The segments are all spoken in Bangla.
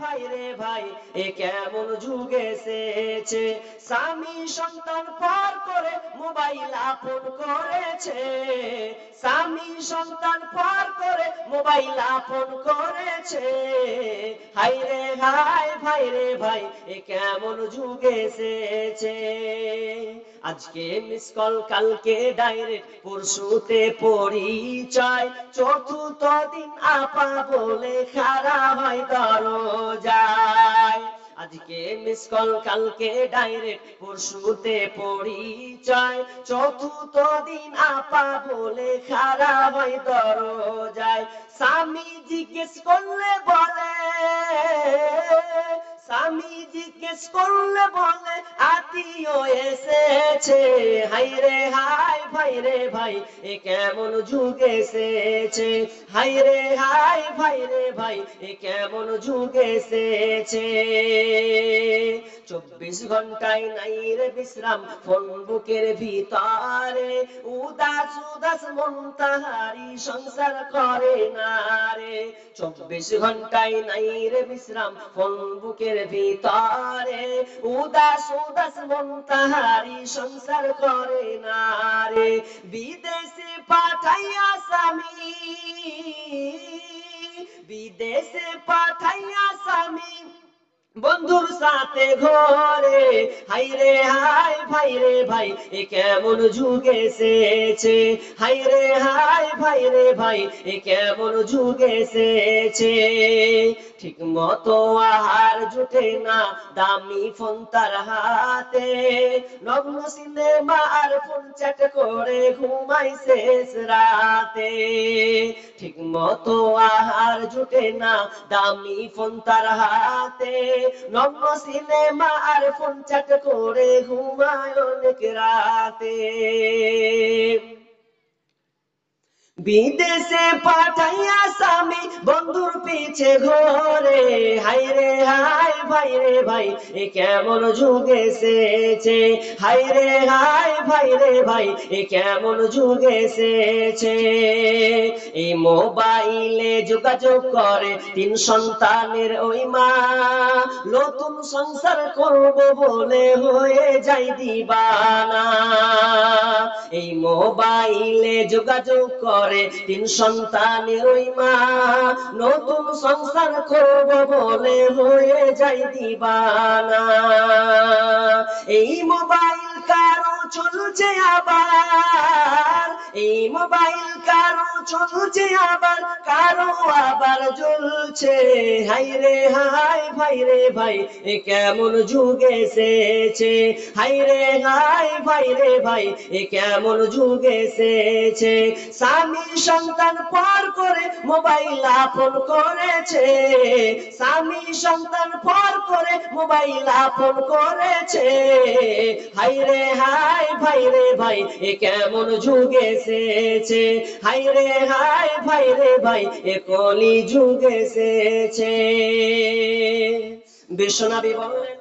ভাই রে ভাই এ কেমন যুগ এসেছে, স্বামী সন্তান পর করে মোবাইল আপন করেছে, স্বামী সন্তান পর করে মোবাইল আপন করেছে, হাই রে হাই ভাই রে ভাই এ কেমন যুগ এসেছে। আজকে মিস কল কালকে ডাইরেক্ট পরশুতে পরিচয়, চতুর্থ দিন আপা বলে খাড়া হয় দরজায়। আজকে মিস কল কালকে ডাইরেক্ট পরশুতে পরিচয়, চতুর্থ দিন আপা বলে খাড়া হয় দরজায়। স্বামী জিজ্ঞেস করলে বলে, স্বামী জিজ্ঞেস করলে বলে আত্মীয় এসেছে, হাই রে হাই ভাই রে ভাই এ কেমন যুগ এসেছে, হাই রে হাই ভাই রে ভাই এ কেমন যুগ এসেছে। 24 ঘন্টায় নাই রে বিশ্রাম ফোন বুকের ভিতরে, উদাস উদাস মন তাহারি সংসার করে না রে। 24 ঘন্টায় নাই রে বিশ্রাম ফোন বুকের ভিতরে, উদাস উদাস মন তাহারি সংসার করে না রে। বিদেশে পাঠাইয়া স্বামী, বিদেশে পাঠাইয়া স্বামী বন্ধুর সাথে ঘরে, হাই রে হাই ভাই রে ভাই এ কেমন যুগ এসেছে, হাই রে হাই ভাই রে ভাই এ কেমন যুগ এসেছে। ঠিক মতো আহার জুটে না দামি ফোন তার হাতে, নগ্ন সিনেমা আর ফোন চ্যাট করে ঘুমাই শেষ রাতে। ঠিক মতো আহার জুটে না দামি ফোন তার হাতে, নগ্ন সিনেমা আর ফোন চ্যাট করে ঘুমায় অনেক রাতে। বিদেশে পাঠাইয়া স্বামী বন্ধুর পিছে ঘরে, হাই রে হাই ভাই রে ভাই এ কেমন যুগ এসেছে, হাই রে হাই ভাই রে ভাই এ কেমন যুগ এসেছে। এই মোবাইলে যোগাযোগ করে 3 সন্তানের ওই মা, নতুন সংসার করব বলে হয়ে যায় দিবানা। এই মোবাইলে যোগাযোগ করে 3 সন্তানের ওই মা, নতুন সংসার করব বলে হয়ে যায় দিবানা। এই মোবাইল কারো চলছে আবার, এই মোবাইল কারো চলছে আবার, কারো আবার জ্বলছে, হাই রে হাই ভাই রে ভাই এ কেমন যুগ এসেছে, হাই রে হাই ভাই রে ভাই এ কেমন যুগ এসেছে। স্বামী সন্তান পর করে মোবাইল আপন করেছে, স্বামী সন্তান পর করে মোবাইল আপন করেছে, হাই রে হাই ভাই রে ভাই এ কেমন যুগ এসেছে, হাই রে হাই ভাই রে ভাই এ কলি যুগ এসেছে। বিশ্বনবী বললেন,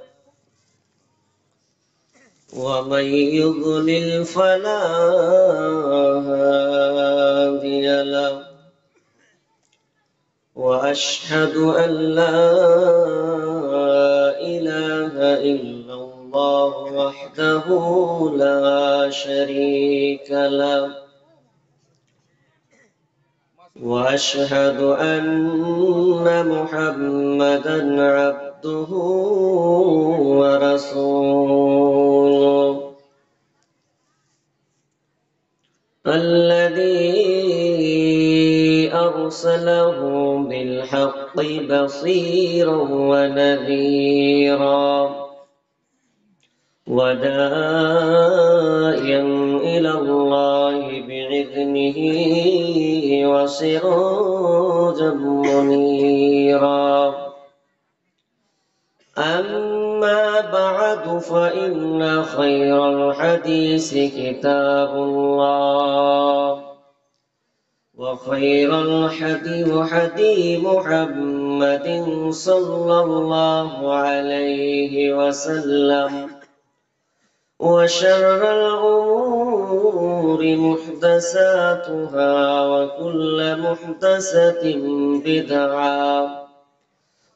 ومن يضلل فلا هادي له وأشهد أن لا إله إلا الله وحده لا شريك له وأشهد أن محمدا عبده ورسوله الذي أرسله بالحق بصيرا ونذيرا وداعيا إلى الله بإذنه وسراجا منيرا. أما بعد فإن خير الحديث كتاب الله وخير الهدي هدي محمد صلى الله عليه وسلم وشر الأمور محدثاتها وكل محدثة بدعة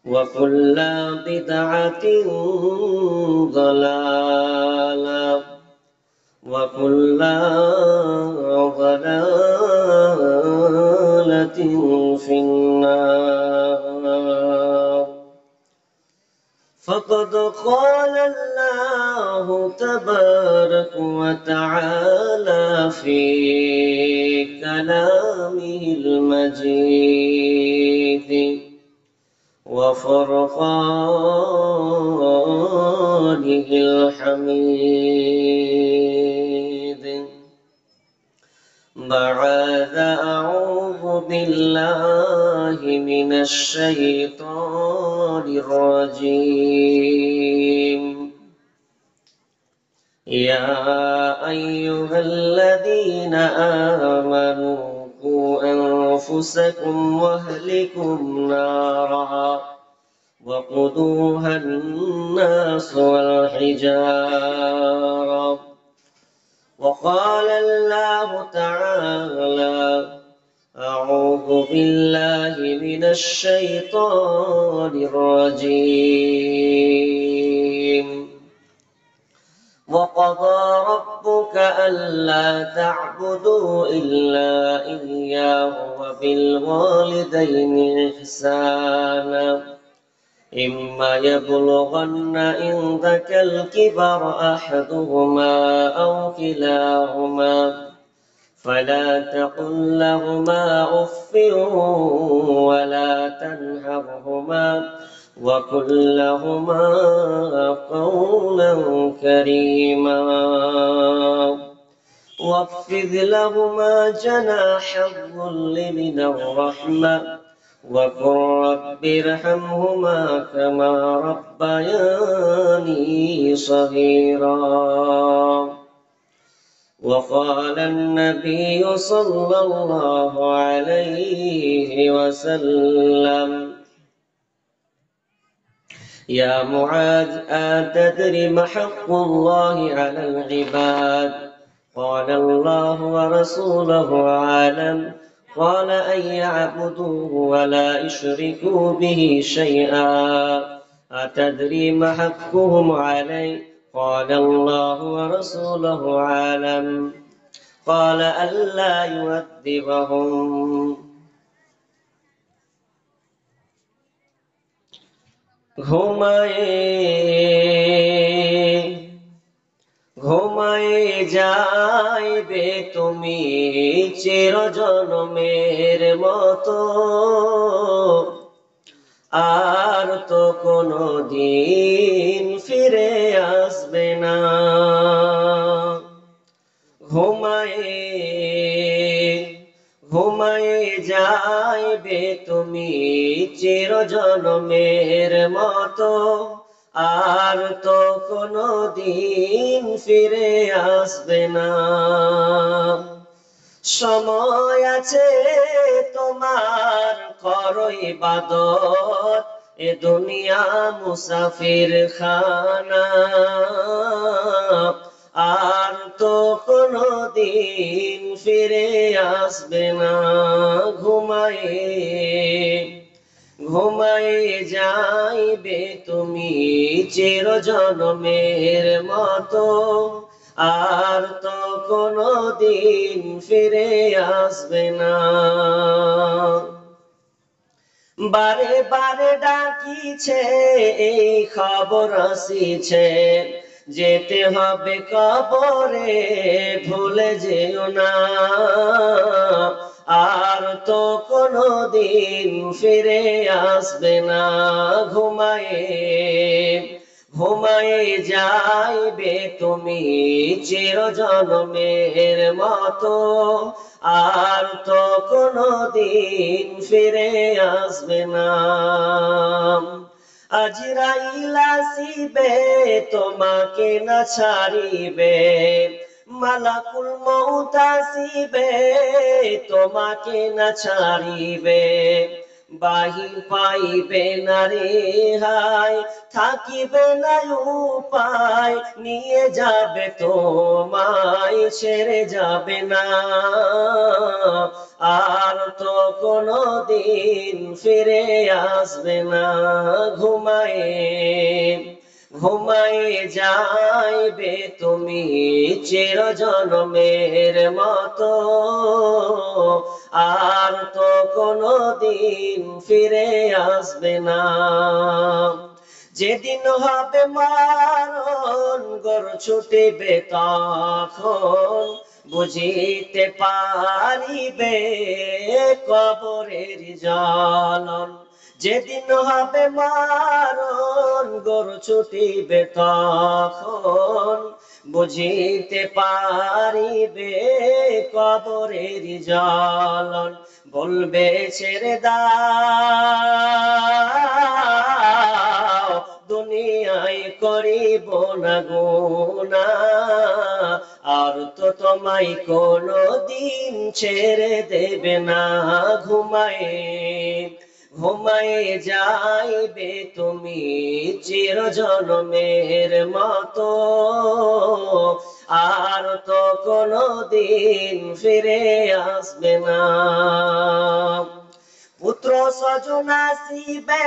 وكل بدعة ضلالة وكل ضلالة في النار. فقد قال الله تبارك وتعالى في كلامه المجيد وفرقانه الحميد بعد أعوذ بالله من الشيطان الرجيم. يا أيها الذين آمنوا قوا أنفسكم وأهلكم نارا وقودها الناس والحجارة. وقال الله تعالى أعوذ بالله من الشيطان الرجيم. وقضى ربك ألا تعبدوا إلا إياه وبالوالدين إحسانا إما يبلغن عندك الكبر أحدهما أو كلاهما فلا تقل لهما أف ولا تنهرهما وقل لهما قولا كريما واخفض لهما جناح الذل من الرحمة وقل رب ارحمهما كما ربياني صغيرا. وقال النبي صلى الله عليه وسلم يا معاذ أتدري ما حق الله على العباد؟ قال الله ورسوله أعلم. قال أن يعبدوه ولا يشركوا به شيئا. أتدري ما حقهم عليه؟ قال الله ورسوله أعلم. قال ألا يؤدبهم ঘুমায়ে যাইবে তুমি চিরজনমের মতো আর তো কোনো দিন ফিরে আসবে না। ঘুমায়ে যাইবে তুমি চিরজনমের মতো আর তো কোনো দিন ফিরে আসবে না। সময় আছে তোমার করো ইবাদত এ দুনিয়া মুসাফির খানা আর তো কোনো দিন ফিরে আসবে না। ঘুমায়ে যাইবে তুমি চিরজনমের মতো আর তো কোনো দিন ফিরে আসবে না। বারে বারে ডাকিছে এই খবর আসিছে যেতে হবে কবরে ভুলে যেও না আর তো কোনো দিন ফিরে আসবে না। ঘুমায়ে যাইবে তুমি চিরজনমের মতো আর তো কোনো দিন ফিরে আসবে না। আজরাইল আসিবে তোমাকে না ছাড়িবে মালাকুল মউত আসিবে তোমাকে না ছাড়িবে বাহি পাইবে না রেহাই, থাকিবে না উপায়, নিয়ে যাবে তোমায়, ছেড়ে যাবে না। আর তো কোনো দিন ফিরে আসবে না। ঘুমায়ে ঘুমায়ে যাইবে তুমি চির জনমের মতো, আর তো কোনো দিন ফিরে আসবে না। যেদিন হবে মারণ গড় ছুটিবে তখন, বুঝিতে পারিবে কবরের জ্বালন। যেদিন হবে মারণ গড় ছুটিবে তখন, বুঝিতে পারিবে কবরের জ্বালন। বলবে ছেড়ে দাও দুনিয়ায় করিব না গুনাহ, আর তো তোমায় কোনো দিন ছেড়ে দেবে না। ঘুমায়ে ঘুমায়ে যাইবে তুমি চির জনমের মতো, আর তো কোনো দিন ফিরে আসবে না। পুত্র স্বজন আসিবে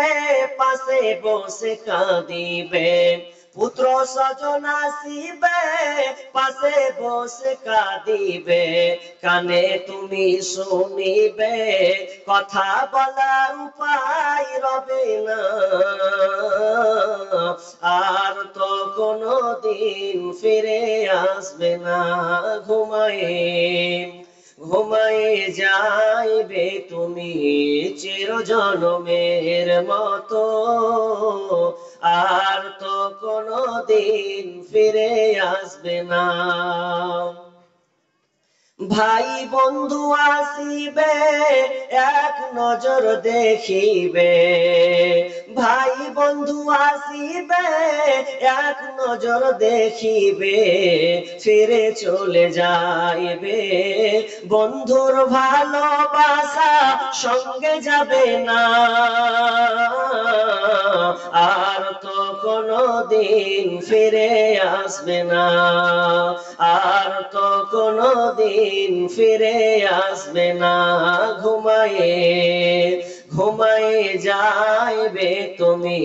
পাশে বসে কাঁদিবে, পুত্র স্বজন আসিবে পাশে বসে কাঁদিবে, কানে তুমি শুনিবে কথা বলার উপায় রবে না। আর তো কোনো দিন ফিরে আসবে না। ঘুমায়ে ঘুমায়ে যাইবে তুমি চির জনমের মতো, আর তো কোনো দিন ফিরে আসবে না। ভাই বন্ধু আসিবে এক নজর দেখিবে, ভাই বন্ধু আসিবে এক নজর দেখিবে, ফিরে চলে যাইবে। বন্ধুর ভালোবাসা সঙ্গে যাবে না, আর তো কোনো দিন ফিরে আসবে না। আর তো কোনো দিন ফিরে আসবে না। ঘুমায়ে ঘুমায়ে যাইবে তুমি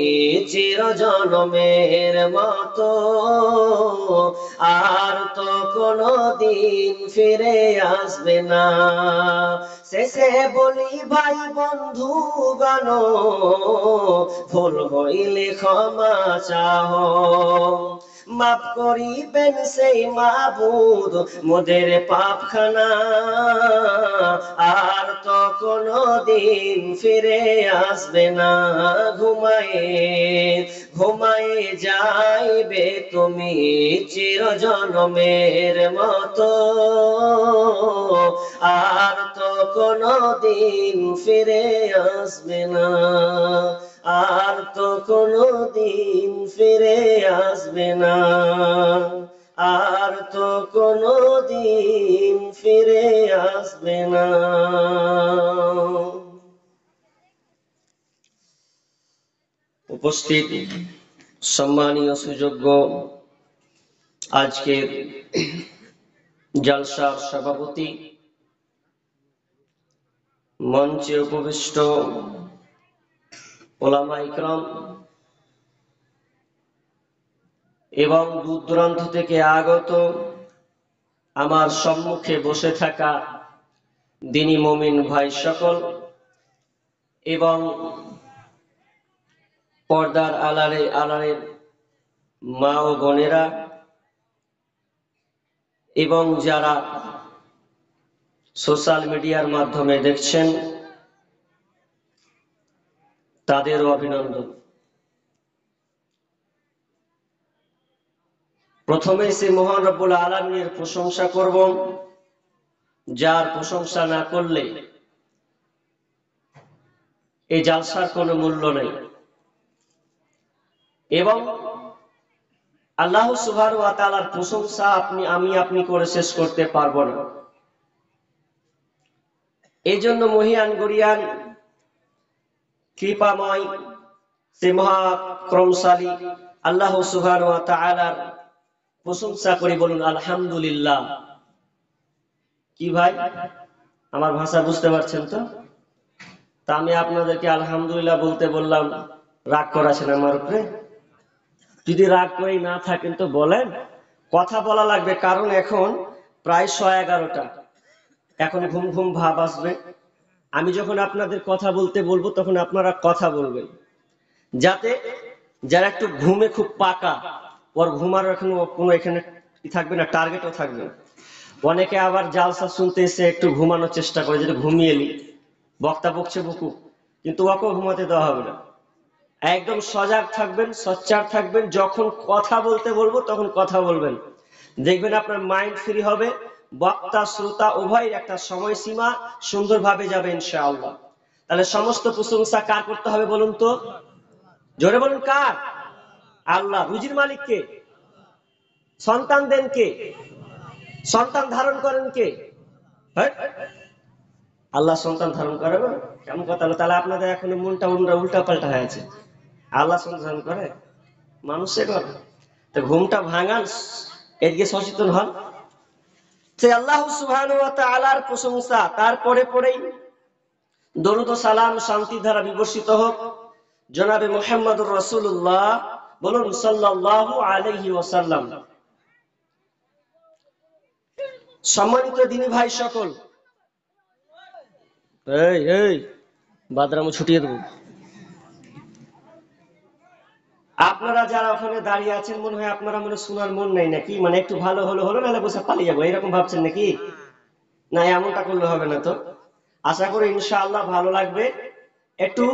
চির জনমের মতো, আর তো কোনো দিন ফিরে আসবে না। শেষে বলি ভাই বন্ধু গণ, ভুল হইলে ক্ষমা চাও, মাফ করিবেন সেই মাবুদ মোদের পাপখানা, আর তো কোনো দিন ফিরে আসবে না। ঘুমায়ে ঘুমায়ে যাইবে তুমি চির জনমের মতো, আর তো কোনো দিন ফিরে আসবে না। আর তো কোনো দিন ফিরে আসবে না। আর তো কোনো দিন ফিরে আসবে না। উপস্থিত সম্মানীয় সুযোগ্য আজকের জলসার সভাপতি, মঞ্চে উপবিষ্ট ওলামা ইকরাম এবং দূর দূরান্ত থেকে আগত আমার সম্মুখে বসে থাকা দিনী মুমিন ভাই সকল, এবং পর্দার আড়ালের মা ও বোনেরা, এবং যারা সোশ্যাল মিডিয়ার মাধ্যমে দেখছেন তাদেরও অভিনন্দন। প্রথমে সে মহান রব্বুল আলামিনের প্রশংসা করব, যার প্রশংসা না করলে এই জালসার কোনো মূল্য নেই। এবং আল্লাহ সুবহানাহু ওয়া তাআলার প্রশংসা আপনি করে শেষ করতে পারবো না। এই জন্য মহিয়ান গরিয়ান কৃপাময় সে মহাক্রমশালী আল্লাহ সুবহানাহু ওয়া তাআলার প্রশংসা করে বলুন আলহামদুলিল্লাহ। কি ভাই, আমার ভাষা বুঝতে পারছেন তো? তা আমি আপনাদেরকে আলহামদুলিল্লাহ বলতে বললাম, রাগ করেছেন আমার উপরে? যদি রাগ করেই না থাকেন তো বলেন, কথা বলা লাগবে, কারণ এখন প্রায় 11:30। এখন ঘুম ঘুম ভাব আসবে। আমি যখন আপনাদের কথা বলতে বলবো তখন আপনারা কথা বলবেন, যাতে যারা একটু ঘুমে খুব পাকা, ওর ঘুমার এখনো কোনো এখানে থাকবে না, টার্গেটও থাকবে না। অনেকে আবার জালসা শুনতে এসে একটু ঘুমানোর চেষ্টা করে, যেটা ঘুমিয়ে এলি, বক্তা বকছে বকুক, কিন্তু ওকেও ঘুমাতে দেওয়া হবে না। একদম সজাগ থাকবেন, সচ্চার থাকবেন, যখন কথা বলতে বলবো তখন কথা বলবেন। দেখবেন আপনার মাইন্ড ফ্রি হবে, বক্তা শ্রোতা উভয়ের একটা সময়সীমা সুন্দরভাবে যাবে ইনশাআল্লাহ। তাহলে সমস্ত প্রশংসা কার করতে হবে বলুন তো? জোরে বলুন, কার? আল্লাহ। রুজির মালিক কে? সন্তান দেন কে? সন্তান ধারণ করেন কে? হ্যাঁ, আল্লাহ সন্তান ধারণ করে না? কেমন কথা হলো? তাহলে আপনাদের এখন মনটা উল্টা পাল্টা হয়ে আছে। আল্লাহ সন্তান ধারণ করে, মানুষে করে। তো ঘুমটা ভাঙান, এদিকে সচেতন হন। সে আল্লাহ সুবহানাহু ওয়া তাআলার প্রশংসা, তারপরে পরেই দরুদ ও সালাম শান্তি ধারা বিবর্ষিত হোক জনাবে মুহাম্মদুর রাসূলুল্লাহ, বলুন সাল্লাল্লাহু আলাইহি ওয়াসাল্লাম। সম্মানিত দিনী ভাই সকল, এই এই বাদরামো ছুটিয়ে দেবো। আপনারা যারা ওখানে দাঁড়িয়ে আছেন, মনে হয় আপনারা মনে শোনার মন নাই নাকি? মানে একটু ভালো হলো হলো, নাহলে বসে পালিয়ে যাবো, এরকম ভাবছেন নাকি? না, এমনটা করলে হবে না তো। আশা করি ইনশাআল্লাহ ভালো লাগবে। একটু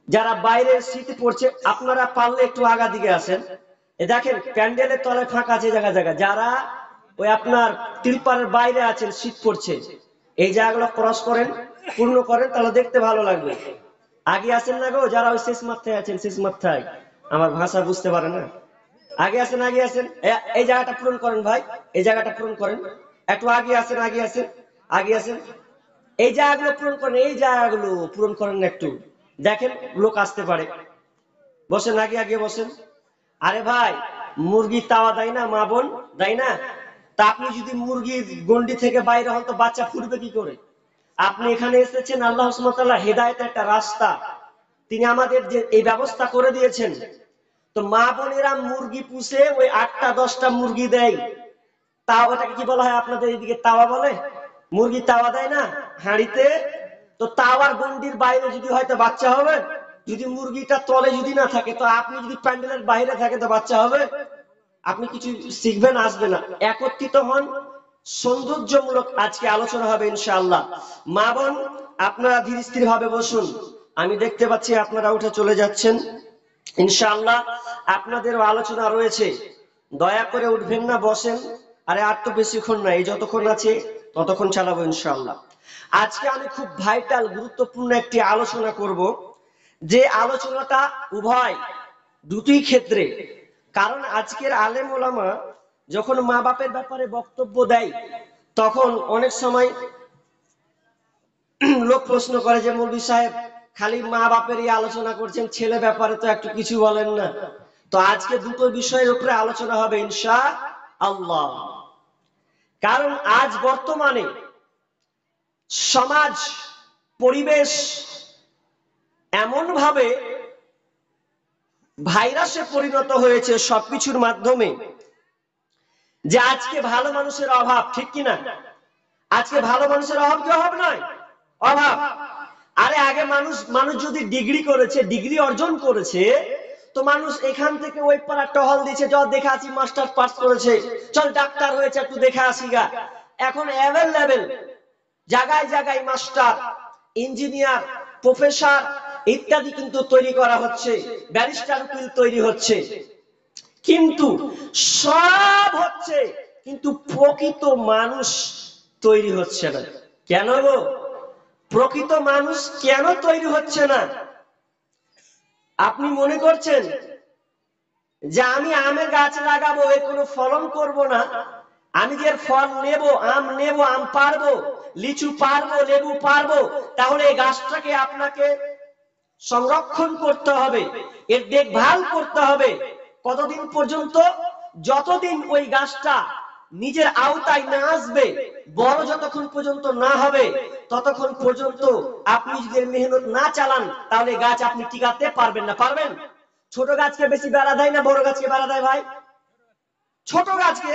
যারা বাইরের শীতে পড়ছে, আপনারা পারলে একটু আগা দিকে আসেন। এ দেখেন প্যান্ডেলের তলায় ফাঁকা আছে জায়গা জায়গা। যারা ওই আপনার তিরপালের বাইরে আছেন, শীত পড়ছে, এই জায়গাগুলো ক্রস করেন, পূর্ণ করেন, তাহলে দেখতে ভালো লাগবে। আগে আসেন না গো, যারা ওই শেষ মাথায় আছেন, শেষ মাথায়, আমার ভাষা বুঝতে পারে না, আগে আসেন, আগে আসেন। এই জায়গাটা পূরণ করেন ভাই, এই জায়গাটা পূরণ করেন। একটু আগে আসেন, আগে আসেন, আগে আসেন। এই জায়গাগুলো পূরণ করেন, এই জায়গাগুলো পূরণ করেন না একটু। দেখেন লোক আসতে পারে। বসেন, আগে আগে বসেন। আরে ভাই, মুরগি তাওয়া দেয় না মা বোন? দেয় না? তা আপনি যদি মুরগির গন্ডি থেকে বাইরে হন তো বাচ্চা ফুটবে কি করে? আপনি এখানে এসেছেন, আল্লাহ সুবহানাহু ওয়া তাআলা হেদায়েতের একটা রাস্তা তিনি আমাদের যে এই ব্যবস্থা করে দিয়েছেন। তো মা বোনেরা মুরগি পুষে ওই 8টা 10টা মুরগি দেয়। তা ওটাকে কি বলা হয় আপনাদের এইদিকে? তাওয়া বলে। মুরগি তাওয়া দেয় না হাঁড়িতে? তো তাওয়ার গন্ডির বাইরে যদি হয়তো বাচ্চা হবে? যদি মুরগিটা তলে যদি না থাকে, তো আপনি যদি প্যান্ডেলের বাইরে থাকে তো বাচ্চা হবে? আপনি কিছু শিখবেন, আসবে না। একত্রিত হন, সৌন্দর্যমূলক আজকে আলোচনা হবে ইনশাআল্লাহ। মা বোন, আপনারা ধীর স্থির ভাবে বসুন। আমি দেখতে পাচ্ছি আপনারা উঠে চলে যাচ্ছেন। ইনশাআল্লাহ আপনাদেরও আলোচনা রয়েছে, দয়া করে উঠবেন না, বসেন। আরে আর তো বেশিক্ষণ নাই, যতক্ষণ আছে ততক্ষণ চালাবো ইনশাআল্লাহ। আজকে আমি খুব ভাইটাল গুরুত্বপূর্ণ একটি আলোচনা করব, যে আলোচনাটা উভয় দুটি ক্ষেত্রে। কারণ আজকের আলেম ওলামা যখন মা বাপের ব্যাপারে বক্তব্য দেয়, তখন অনেক সময় লোক প্রশ্ন করে যে মৌলভী সাহেব খালি মা বাপেরই আলোচনা করছেন, ছেলে ব্যাপারে তো একটু কিছু বলেন না। তো আজকে দুটো বিষয়ের উপরে আলোচনা হবে ইনশাআল্লাহ। কারণ আজ বর্তমানে সমাজ পরিবেশ এমন ভাবে ভাইরাসে পরিণত হয়েছে সবকিছুর মাধ্যমে, যে আজকে ভালো মানুষের অভাব, ঠিক কিনা? আজকে ভালো মানুষের অভাব কি অভাব নয়? অভাব। আরে আগে মানুষ মানুষ যদি ডিগ্রি করেছে, ডিগ্রি অর্জন করেছে, তো মানুষ এখান থেকে ওই পাড়া টহল দিচ্ছে, চল দেখে আসি, মাস্টার পাস করেছে, চল ডাক্তার হয়েছে, একটু দেখে আসি গা। এখন অ্যাভেলেবেল জায়গায় জায়গায় মাস্টার, ইঞ্জিনিয়ার, প্রফেসর ইত্যাদি কিন্তু তৈরি করা হচ্ছে, ব্যারিস্টার উকিল তৈরি হচ্ছে। কিন্তু সব হচ্ছে, কিন্তু প্রকৃত মানুষ তৈরি হচ্ছে না। কেন গো? প্রকৃত মানুষ কেন তৈরি হচ্ছে না? আপনি মনে করছেন যে আমি আমের গাছ লাগাবো, এর কোনো ফলন করব না, আমি যে ফল নেব, আম পারবো, লিচু পারবো, লেবু পারবো, তাহলে এই গাছটাকে আপনাকে সংরক্ষণ করতে হবে, এর দেখভাল করতে হবে। কতদিন পর্যন্ত? যতদিন ওই গাছটা নিজের আওতায় না আসবে, বড় যতক্ষণ পর্যন্ত না হবে, ততক্ষণ পর্যন্ত আপনি যদি মেহনত না চালান, তাহলে গাছ আপনি টিকাতে পারবেন না। পারবেন? ছোট গাছকে বেশি বেড়া দেয় না বড় গাছকে বেড়া দেয় ভাই? ছোট গাছকে,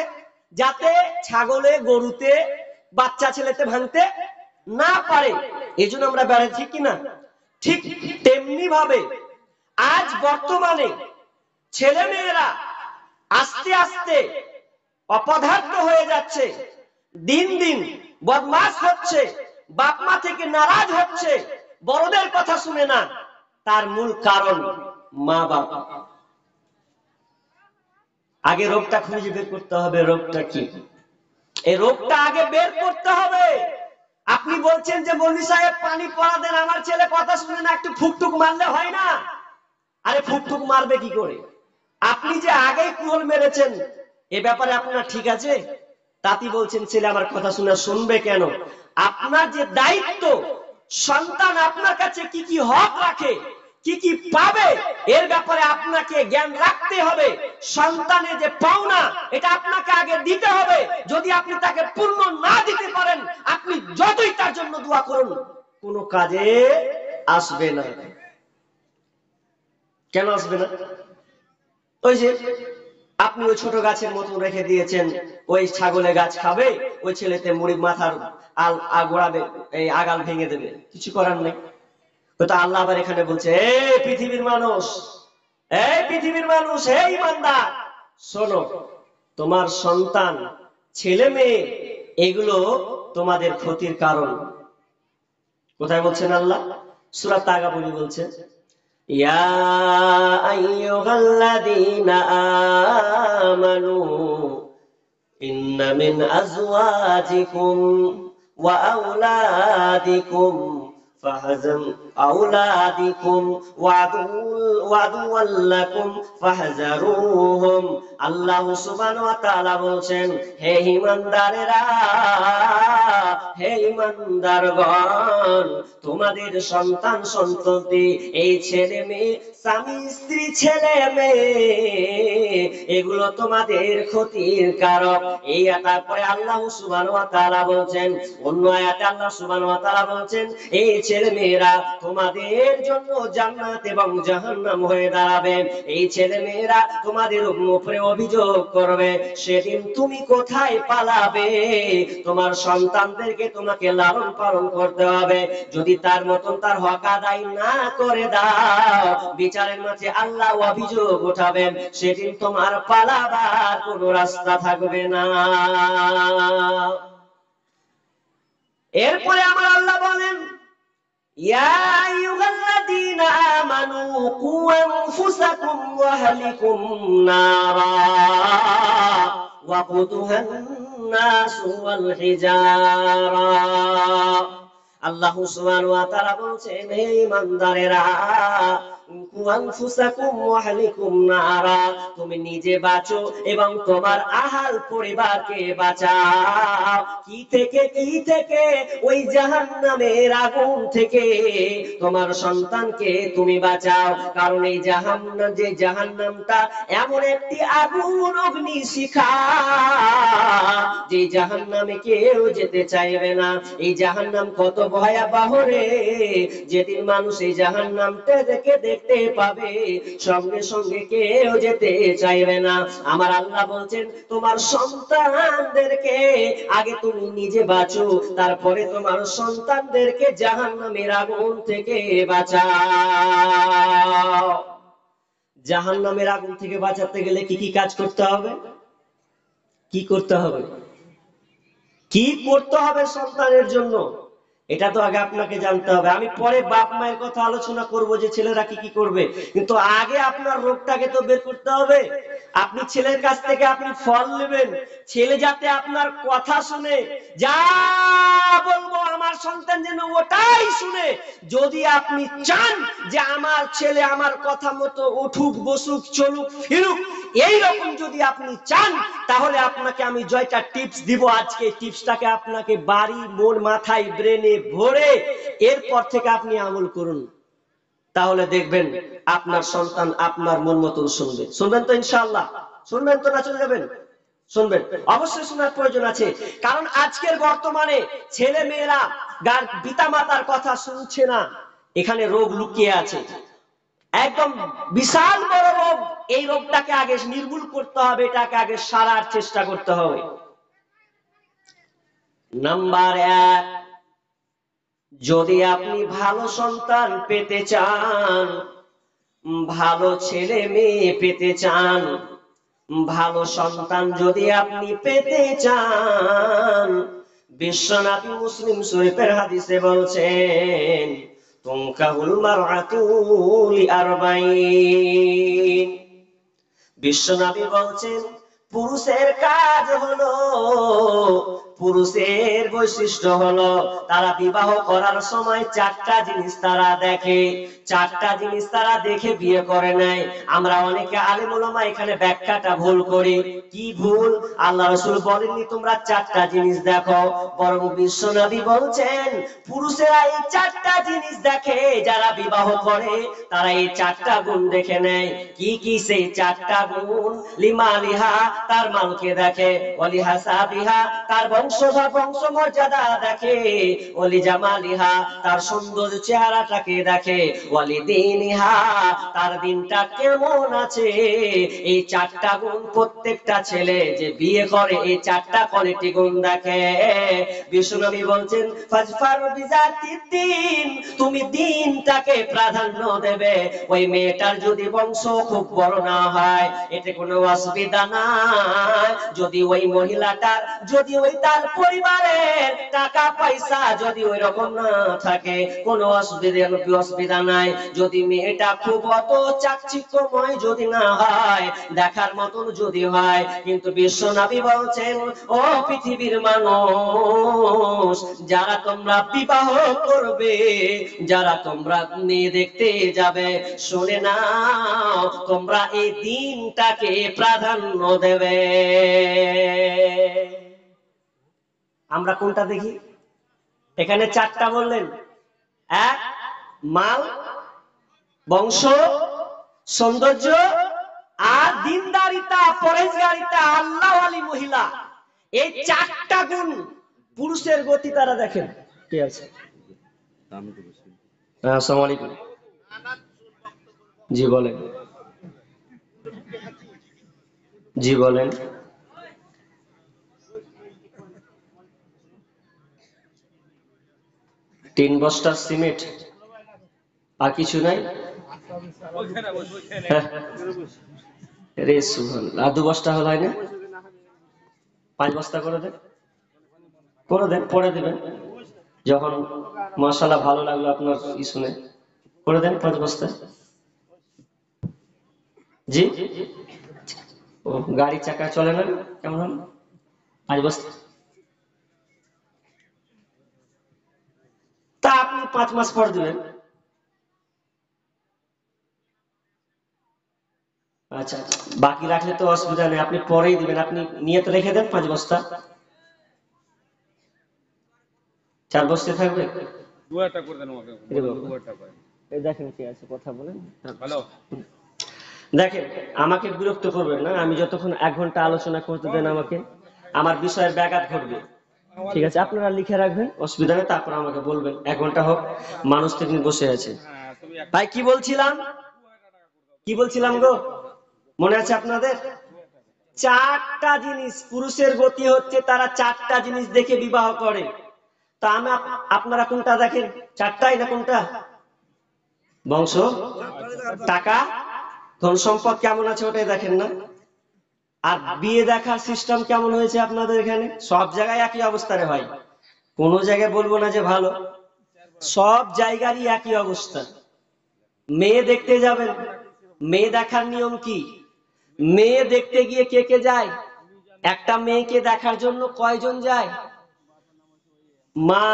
যাতে ছাগলে গরুতে বাচ্চা ছেলেতে ভাঙতে না পারে, এই জন্য আমরা বেড়া, ঠিক কিনা? ঠিক তেমনি ভাবে আজ বর্তমানে ছেলে মেয়েরা আস্তে আস্তে অপদার্থ হয়ে যাচ্ছে, দিন দিন বদমাশ হচ্ছে, বাপ মা থেকে নারাজ হচ্ছে, বড়দের কথা শুনে না। তার মূল কারণ মা বাবা। আগে রোগটা খুঁজে বের করতে হবে, রোগটা কি, এই রোগটা আগে বের করতে হবে। আপনি বলছেন যে মৌলভী সাহেব পানি পড়া দেন, আমার ছেলে কথা শুনে না, একটু ফুকটুক মারলে হয় না? আরে ফুকটুক মারবে কি করে? আপনি যে আগেই কুহল মেরেছেন, এ ব্যাপারে আপনার ঠিক আছে? তাতি বলছেন ছেলে আমার কথা শুনে শুনবে কেন? আপনার যে দায়িত্ব, সন্তান আপনার কাছে কি কি হক রাখে, কি কি পাবে, এর ব্যাপারে আপনাকে জ্ঞান রাখতে হবে। সন্তানের যে পাওনা, এটা আপনাকে আগে দিতে হবে। যদি আপনি তাকে পূর্ণ না দিতে পারেন, আপনি যতই তার জন্য দোয়া করুন, কোনো কাজে আসবে না। কেন আসবে না? ওই যে আপনি ওই ছোট গাছের মতো রেখে দিয়েছেন, ওই ছাগলে গাছ খাবে, ওই ছেলেতে মুড়ি মাথার গোড়াবে, এই আগাল ভেঙে দেবে, কিছু করার নেই। তো আল্লাহ আবার এখানে বলছে, এই পৃথিবীর মানুষ, এই পৃথিবীর মানুষ, এই ইমানদার, শোনো, তোমার সন্তান, ছেলে মেয়ে, এগুলো তোমাদের ক্ষতির কারণ। কোথায় বলছেন আল্লাহ? সূরা তাগাবুনি বলছে, ইয়া আইয়ুহাল্লাযীনা আমানু ইন্না মিন আজওয়াজিকুম ওয়া আওলাদিকুম ফাহজাম আওলাদিকুম ওয়াদুওয়াল্লাকুম ফাহজারুহুম। আল্লাহ সুবহানাহু ওয়া তাআলা বলছেন, হে ঈমানদারেরা, হে ঈমানদারগণ, তোমাদের সন্তান সন্ততি, এই ছেলে মেয়ে, স্বামী স্ত্রী, ছেলে মেয়ে, এগুলো তোমাদের ক্ষতির কারক। এই তারপরে আল্লাহ সুবহানাহু ওয়া তাআলা বলছেন, অন্য আয়াতে আল্লাহ সুবহানাহু ওয়া তাআলা বলছেন, এই ছেলে মেয়েরা তোমাদের জন্য জান্নাত এবং জাহান্নাম হয়ে দাঁড়াবে। এই ছেলে মেয়েরা তোমাদের উপরে অভিযোগ করবে, সেদিন তুমি কোথায় পালাবে? তোমার সন্তানদেরকে তোমাকে লালন পালন করতে হবে। যদি তার মতন তার হক আদায় না করে দাও, বিচারের মাঝে আল্লাহ অভিযোগ উঠাবেন, সেদিন তোমার পালাবার কোনো রাস্তা থাকবে না। এরপরে আমার আল্লাহ বলেন, ইয়া আইয়ুহাল্লাযীনা আমানু কু আনফুসাকুম ওয়া আহলিকুম নারা ওয়াকুদুহান নাসু ওয়াল হিজারা। আল্লাহ সুবহানাহু ওয়া তাআলা বলছেন, হে ঈমানদারেরা, কু আনফুসাকুম ওয়া আহলিকুম নারা, তুমি নিজে বাঁচো এবং তোমার আহাল পরিবারকে বাঁচাও। কি থেকে? কি থেকে? ওই জাহান্নামের আগুন থেকে তোমার সন্তানকে তুমি বাঁচাও। কারণ এই জাহান্নাম, যে জাহান্নামটা এমন একটি আগুন, অগ্নি শিখা, যে জাহান্নামে কেউ যেতে চাইবে না। এই জাহান্নাম কত ভয়াবহ রে! যেদিন মানুষ এই জাহান্নামটা দেখতে পাবে, সঙ্গে সঙ্গে কেউ যেতে চাইবে না। আমার আল্লাহ বলছেন, তোমার সন্তানদেরকে আগে তুমি নিজে বাঁচো, তারপরে তোমার সন্তানদেরকে জাহান্নামের আগুন থেকে বাঁচাও। জাহান্নামের আগুন থেকে বাঁচাতে গেলে কি কি কাজ করতে হবে? কি করতে হবে? কি করতে হবে সন্তানের জন্য, এটা তো আগে আপনাকে জানতে হবে। আমি পরে বাপ মায়ের কথা আলোচনা করব যে ছেলেরা কি কি করবে, কিন্তু আগে আপনার রোগটাকে তো বের করতে হবে। আপনি ছেলের কাছ থেকে আপনি ফল নেবেন, ছেলে যাতে আপনার কথা শুনে, যা বলবো আমার সন্তান যেন ওটাই শুনে। যদি আপনি চান যে আমার ছেলে আমার কথা মতো উঠুক, বসুক, চলুক, ফিরুক, এই রকম যদি আপনি চান, তাহলে আপনাকে আমি জয়টা টিপস দিব। আজকে টিপসটাকে আপনাকে বাড়ি, মন, মাথায়, ব্রেনে ভরে এরপর থেকে আপনি আমল করুন। তাহলে দেখবেন আপনার সন্তান আপনার মন মতন শুনবে। শুনবেন তো ইনশাআল্লাহ? শুনবেন তো না চলে যাবেন? শুনবেন, অবশ্যই শোনার প্রয়োজন আছে। কারণ আজকের বর্তমানে ছেলে মেয়েরা পিতা মাতার কথা শুনছে না, এখানে রোগ লুকিয়ে আছে, একদম বিশাল বড় রোগ। এই রোগটাকে আগে নির্মূল করতে হবে, এটাকে আগে সারার চেষ্টা করতে হবে। নাম্বার 1, যদি আপনি ভালো সন্তান পেতে চান, ভালো ছেলে মেয়ে পেতে চান, ভালো সন্তান যদি আপনি পেতে চান, বিশ্বনবী মুসলিম শরীফের হাদিসে বলছেন, তুনকাহুল মারআতু লিআরবাঈন। বিশ্বনবী বলছেন, পুরুষের কাজ হলো, পুরুষের বৈশিষ্ট্য হলো, তারা বিবাহ করার সময় 4টা জিনিস তারা দেখে, 4টা জিনিস তারা দেখে বিয়ে করে নেয়। আমরা অনেকে আলেম ওলামা এখানে ব্যাখ্যাটা ভুল করি। কি ভুল? আল্লাহ রাসূল বলেননি তোমরা 4টা জিনিস দেখো, বরং বিশ্বনবী বলছেন পুরুষেরা এই 4টা জিনিস দেখে, যারা বিবাহ করে তারা এই 4টা গুণ দেখে নেয়। কি কি সেই 4টা গুণ? লিমালিহা, তার মালকে দেখে, ওয়ালিহাসাবিহা, তার বংশমর্যাদা দেখে, ওয়ালিজামালিহা, তার সুন্দর চেহারাটাকে দেখে, ওয়ালিদিনিহা, তার দিনটা কেমন আছে। এই 4টা গুণ প্রত্যেকটা ছেলে যে বিয়ে করে এই 4টা কোয়ালিটি গুণ দেখে। বিশ্বনবী বলছেন, ফাজফার বিজাতিদ্দিন, তুমি দিনটাকে প্রাধান্য দেবে। ওই মেয়েটার যদি বংশ খুব বড় না হয় এতে কোনো অসুবিধা নাই, যদি ওই মহিলাটার, যদি ওই তার পরিবারের টাকা পয়সা যদি ওই রকম না থাকে কোনো অসুবিধা নাই, যদি মেয়েটা খুব অত চাকচিক্যময় যদি না হয়, দেখার মতন যদি হয়। কিন্তু বিশ্বনবী বলছেন, ও পৃথিবীর মানুষ, যারা তোমরা বিবাহ করবে, যারা তোমরা মেয়ে দেখতে যাবে, শুনে নাও, তোমরা এই দিনটাকে প্রাধান্য দেবে। আমরা কোনটা দেখি? এখানে 4টা বললেন। 1, মাল, বংশ, সৌন্দর্য, আর দিনদারিতা, পরেজগারিতা, আল্লাহওয়ালি মহিলা। এই 4টা গুণ পুরুষের গতি তারা দেখেন। কি আছে? আসসালামু আলাইকুম। জি বলেন। জি বলেন। 3 বস্তা সিমেন্ট আর কিছু নাই? রে সুবহানাল্লাহ, আর 2 বস্তা হল হয় না? 5 বস্তা করে দেন, করে দেন, পরে দেবেন যখন। মাশাআল্লাহ, ভালো লাগলো আপনার ই শুনে। করে দেন 5 বস্তা। জি, ও গাড়ি চাকা চলে না কেমন হল? 5 বস্তা। তা আপনি 5 মাস পর দিবেন। আচ্ছা, বাকি রাখলে তো অসুবিধা নেই, আপনি পরেই দিবেন। আপনি নিয়ত রেখে দেন 5 বস্তা। 4 বস্তা থাকবে। দেখেন কি আছে, কথা বলেন। হ্যালো, দেখেন, আমাকে বিরক্ত করবেন না। আমি যতক্ষণ 1 ঘন্টা আলোচনা করতে দেন আমাকে, আমার বিষয়ের ব্যাঘাত ঘটবে। ঠিক আছে, আপনারা লিখে রাখবেন, অসুবিধা নেই, তারপর আমাকে বলবেন। 1 ঘন্টা হোক, মানুষ থেকে বসে আছে। ভাই কি বলছিলাম, কি বলছিলাম গো, মনে আছে আপনাদের? 4টা জিনিস পুরুষের গতি হচ্ছে, তারা 4টা জিনিস দেখে বিবাহ করে। তা আপনারা কোনটা দেখেন? 4টাই না কোনটা? বংশ, টাকা, ধন সম্পদ কেমন আছে ওটাই দেখেন না? আর বিয়ে দেখার সিস্টেম কেমন হয়েছে আপনাদের এখানে? সব জায়গায় একই অবস্থায় হয়, কোন জায়গায় বলবো না যে ভালো, সব জায়গারই একই অবস্থা। মেয়ে দেখতে যাবেন, মেয়ে দেখার নিয়ম কি? মেয়ে দেখতে গিয়ে কে কে যায়? একটা মেয়েকে দেখার জন্য কয়জন যায়? মা,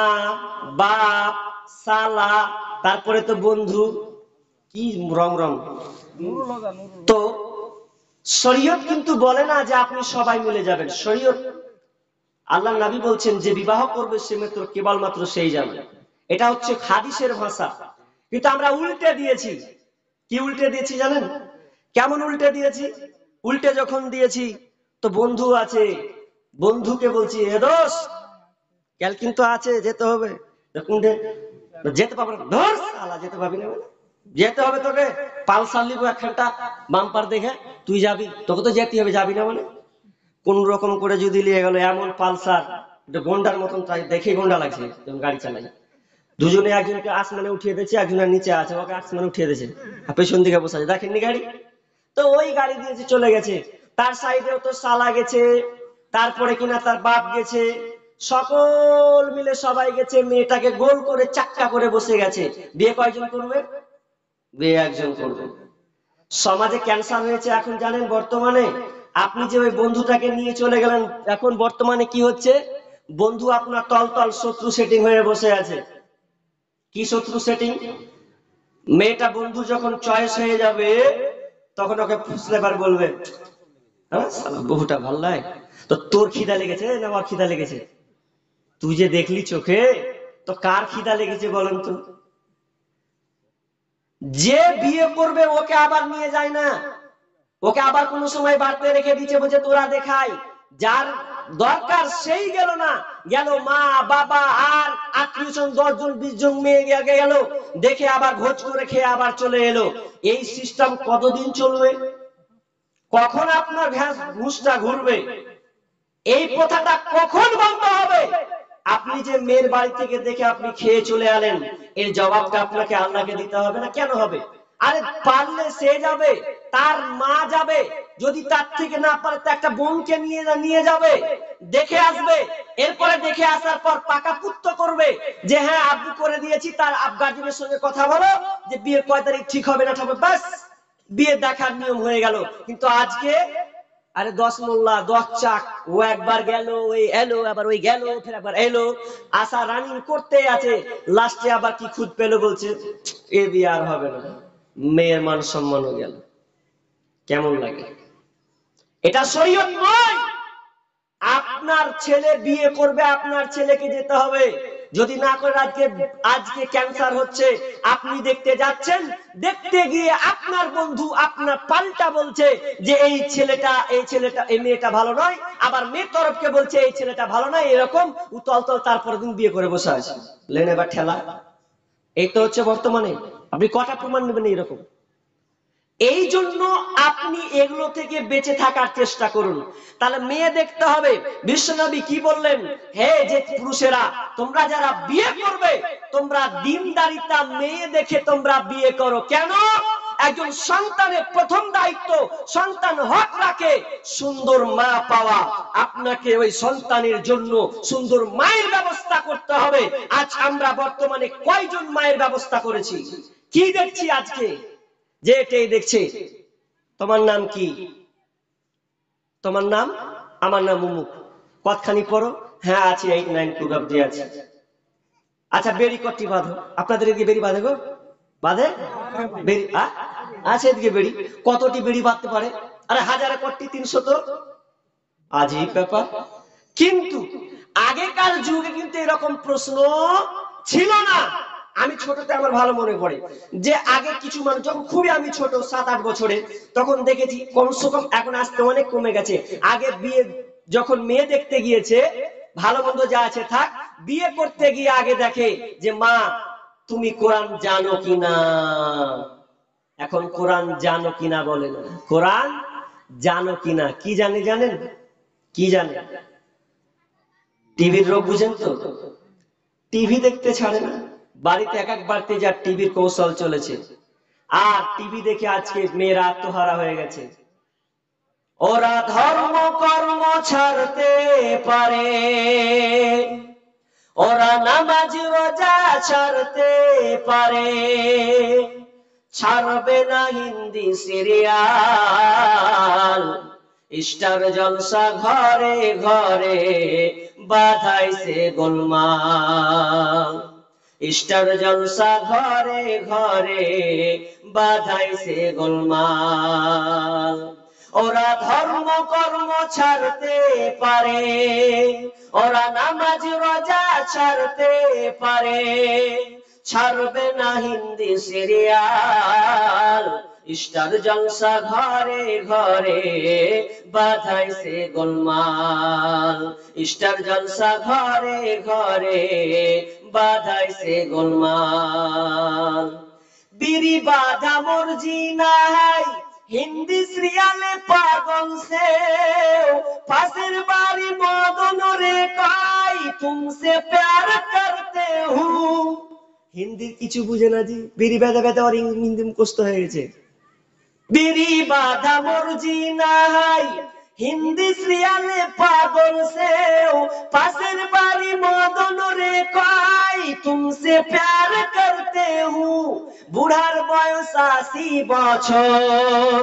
বাপ, সালা, তারপরে তো বন্ধু, কি রং রং। তো শরীয়ত কিন্তু বলে না যে আপনি সবাই মিলে যাবেন। শরীয়ত, আল্লাহ নবী বলছেন যে বিবাহ করবে সে মাত্র কেবলমাত্র সেই যাবে। এটা হচ্ছে হাদিসের ভাষা। কিন্তু আমরা উল্টে দিয়েছি। কি উল্টে দিয়েছি জানেন? কেমন উল্টে দিয়েছি? উল্টে যখন দিয়েছি তো বন্ধু আছে, বন্ধুকে বলছি এ দোষ কাল কিন্তু আছে যেতে হবে, যেতে পারবো না, ধর শালা যেতে পারবি না মানে? যেতে হবে তোকে, পালসার লিবো একটা বাম্পার দেখে, তুই যাবি, তোকে তো যেতে হবে, যাবি না মানে? কোন রকম করে যদি নিয়ে গেল এমন পালসার, গন্ডার মতন, তাই দেখে গন্ডা লাগছে যখন গাড়ি চালাই। দুজনে একজনকে আসমানে উঠিয়ে দিয়েছে, একজনের নিচে আছে, ওকে আসমানে উঠিয়ে দিয়েছে, আর পেছন দিকে বসে আছে, দেখেননি গাড়ি? তো ওই গাড়ি দিয়েছে চলে গেছে, তার সাইডেও তো শালা গেছে, তারপরে কিনা তার বাপ গেছে, সকল মিলে সবাই গেছে, মেয়েটাকে গোল করে চাক্কা করে বসে গেছে। বিয়ে কয়জন করবে? বিয়ে একজন করবে। সমাজে ক্যান্সার হয়েছে এখন জানেন বর্তমানে? আপনি যে ওই বন্ধুটাকে নিয়ে চলে গেলেন, এখন বর্তমানে কি হচ্ছে? বন্ধু আপনার তল শত্রু সেটিং হয়ে বসে আছে। কি শত্রু সেটিং? মেয়েটা বন্ধু যখন চয়েস হয়ে যাবে তখন ওকে ফুসলে বার বলবে, হ্যাঁ শালা বহুটা ভাল লাগে, তো তোর খিদা লেগেছে না ওর খিদা লেগেছে? তুই যে দেখলি চোখে, তো কার খিদা লেগেছে বলেন তো? যে বিয়ে করবে ওকে আবার নিয়ে যায় না, ওকে আবার কোন সময় বাড়তে রেখে দিচ্ছে, বলছে তোরা দেখাই, যার দরকার সেই গেল না, গেল মা বাবা আর আত্মীয় স্বজন 10 জন 20 জন মেয়ে গেল, দেখে আবার ভোজ করে খেয়ে আবার চলে এলো। এই সিস্টেম কতদিন চলবে? কখন আপনার ঘুষটা ঘুরবে? এই প্রথাটা কখন বন্ধ হবে? আপনি যে মেয়ের বাড়ি থেকে দেখে আপনি খেয়ে চলে এলেন, এর জবাবটা আপনাকে আল্লাহকে দিতে হবে না? কেন হবে? আরে পারলে সে যাবে, তার মা যাবে, যদি তার থেকে না পারে তো একটা বোনকে নিয়ে যাবে, দেখে আসবে, এরপরে দেখে আসার পর পাকাপুত্ত করবে যে হ্যাঁ আব্বু করে দিয়েছি, তার গার্জেনের সঙ্গে কথা বলো যে বিয়ে কয় তারিখ ঠিক হবে না হবে, ব্যাস বিয়ে দেখার নিয়ম হয়ে গেল। কিন্তু আজকে আরে 10 মোল্লা 10 চাক, ও একবার গেল, ওই এলো, আবার ওই গেল, ফের একবার এলো, আশা রানিং করতে আছে, লাস্টে আবার কি খুদ পেলো, বলছে এ বিয়ে আর হবে না, মেয়ের মান সম্মানও গেল। কেমন লাগে? এটা শরীয়ত নয়। আপনার ছেলে বিয়ে করবে, আপনার ছেলেকে যেতে হবে, যদি না করে আজকে ক্যান্সার হচ্ছে, আপনি দেখতে যাচ্ছেন, দেখতে গিয়ে আপনার বন্ধু আপনার পাল্টা বলছে যে এই ছেলেটা এই মেয়েটা ভালো নয়, আবার মেয়ের তরফকে বলছে এই ছেলেটা ভালো নয়, এরকম উতল তারপর দিন বিয়ে করে বসে আছে, লেনে বা ঠেলা। এই তো হচ্ছে বর্তমানে। আপনি কটা প্রমাণ নেবেন এরকম? এই জন্য আপনি এগুলো থেকে বেঁচে থাকার চেষ্টা করুন। তাহলে মেয়ে দেখতে হবে। বিশ্বনবী কি বললেন? হে যে পুরুষেরা, তোমরা যারা বিয়ে করবে, তোমরা দিনদারিতা মেয়ে দেখে তোমরা বিয়ে করো। কেন? একজন সন্তানের প্রথম দায়িত্ব, সন্তান হক রাখে সুন্দর মা পাওয়া। আপনাকে ওই সন্তানের জন্য সুন্দর মায়ের ব্যবস্থা করতে হবে। আজ আমরা বর্তমানে কয়জন মায়ের ব্যবস্থা করেছি? কি দেখছি আজকে? যে এটাই দেখছে, তোমার নাম কি? তোমার নাম? আমার নাম অমুক। কতখানি পড়ো? হ্যাঁ আছি 8 9 টুক অব্দি আছে। আচ্ছা বেড়ি কটি বাঁধো? আপনাদের এদিকে বেড়ি বাঁধে গো? বাঁধে বেড়ি? আছে এদিকে বেড়ি। কতটি বেড়ি বাঁধতে পারে? আরে হাজারে কটি 300 তো। আজীব ব্যাপার। কিন্তু আগেকার যুগে কিন্তু এরকম প্রশ্ন ছিল না। আমি ছোটতে আমার ভালো মনে পড়ে যে আগে কিছু মানুষ, যখন খুবই আমি ছোট 7-8 বছরে, তখন দেখেছি কমসে কম, এখন আসতে অনেক কমে গেছে, আগে বিয়ে যখন মেয়ে দেখতে গিয়েছে, ভালো মন্দ যা আছে থাক, বিয়ে করতে গিয়ে আগে দেখে যে মা তুমি কোরআন জানো কিনা। এখন কোরআন জানো কিনা বলে না, কোরআন জানো কিনা। কি জানে জানেন? কি জানে? টিভির রোগ বুঝেন তো? টিভি দেখতে ছাড়ে না। বাড়িতে এক বাড়িতে যা টিভির কৌশল চলেছে, আর টিভি দেখে আজকে মেয়েরা আত্মহারা হয়ে গেছে। ওরা ধর্ম কর্ম ছাড়তে পারে, ওরা নামাজ রোজা ছাড়তে পারে, ছাড়বে না হিন্দি সিরিয়াল, স্টার জলসা ঘরে ঘরে বাধাইছে গোলমাল, স্টার জলসা ঘরে ঘরে বাধাইছে গোলমাল। ওরা ধর্ম কর্ম ছাড়তে পারে, ওরা নামাজ রোজা ছাড়তে পারে, ছাড়বে না হিন্দি সিরিয়াল, স্টার জলসা ঘরে ঘরে বাধাইছে গোলমাল, স্টার জলসা ঘরে ঘরে বাধাইছে গোলমাল। বিড়ি বাধা মর্জি নাই হিন্দি সিরিয়ালে পাগল সে, পাশের বাড়ি মদন রে কয় তুমসে প্যার করতে হুঁ। হিন্দির কিছু বুঝে না জি, বিড়ি বেঁধে বেঁধে ওর হিন্দি মুখস্থ হয়ে গেছে। বিড়ি বাধা মর্জি নাই হিন্দি সিরিয়ালে পাগল সে, পাশের বাড়ি মদন রে কয় তুমসে প্যার করতে হুঁ। বুড়ার বয়স ৮০ বছর,